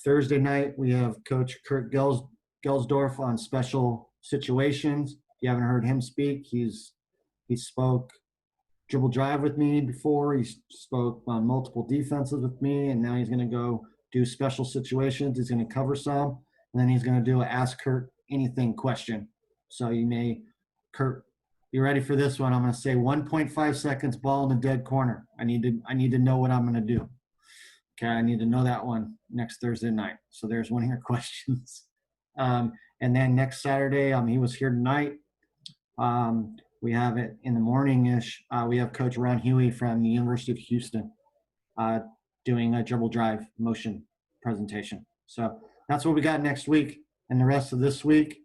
Thursday night, we have Coach Kurt Gelsdorf on special situations. If you haven't heard him speak, he spoke dribble drive with me before. He spoke on multiple defenses with me, and now he's going to go do special situations. He's going to cover some, and then he's going to do a ask Kurt anything question. So Kurt, you ready for this one? I'm going to say 1.5 seconds, ball in the dead corner. I need to know what I'm going to do. Okay, I need to know that one next Thursday night. So there's one of your questions. And then next Saturday, he was here tonight. We have it in the morning-ish. We have Coach Ron Huey from the University of Houston doing a dribble drive motion presentation. So that's what we got next week. And the rest of this week,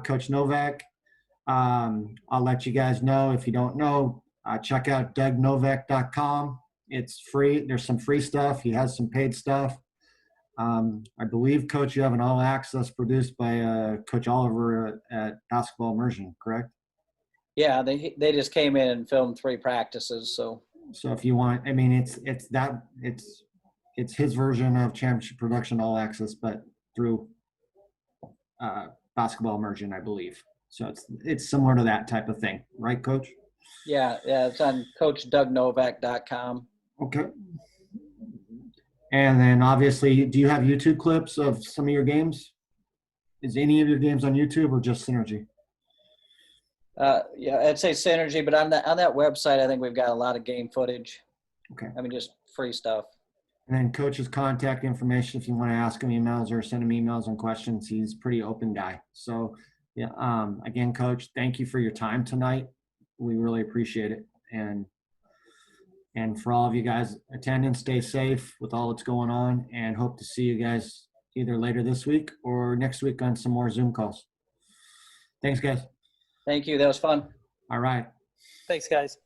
Coach Novak, I'll let you guys know. If you don't know, check out DougNovak.com. It's free. There's some free stuff. He has some paid stuff. I believe, Coach, you have an all-access produced by Coach Oliver at Basketball Immersion, correct? Yeah, they just came in and filmed 3 practices. So if you want, it's his version of Championship Production All Access, but through Basketball Immersion, I believe. So it's similar to that type of thing, right, Coach? Yeah, it's on CoachDougNovak.com. Okay. And then obviously, do you have YouTube clips of some of your games? Is any of your games on YouTube or just Synergy? Yeah, I'd say Synergy, but on that website, I think we've got a lot of game footage. Okay. Just free stuff. And then Coach's contact information, if you want to ask him emails or send him emails and questions, he's a pretty open guy. So, yeah. Again, Coach, thank you for your time tonight. We really appreciate it. And for all of you guys attending, stay safe with all that's going on, and hope to see you guys either later this week or next week on some more Zoom calls. Thanks, guys. Thank you. That was fun. All right. Thanks, guys.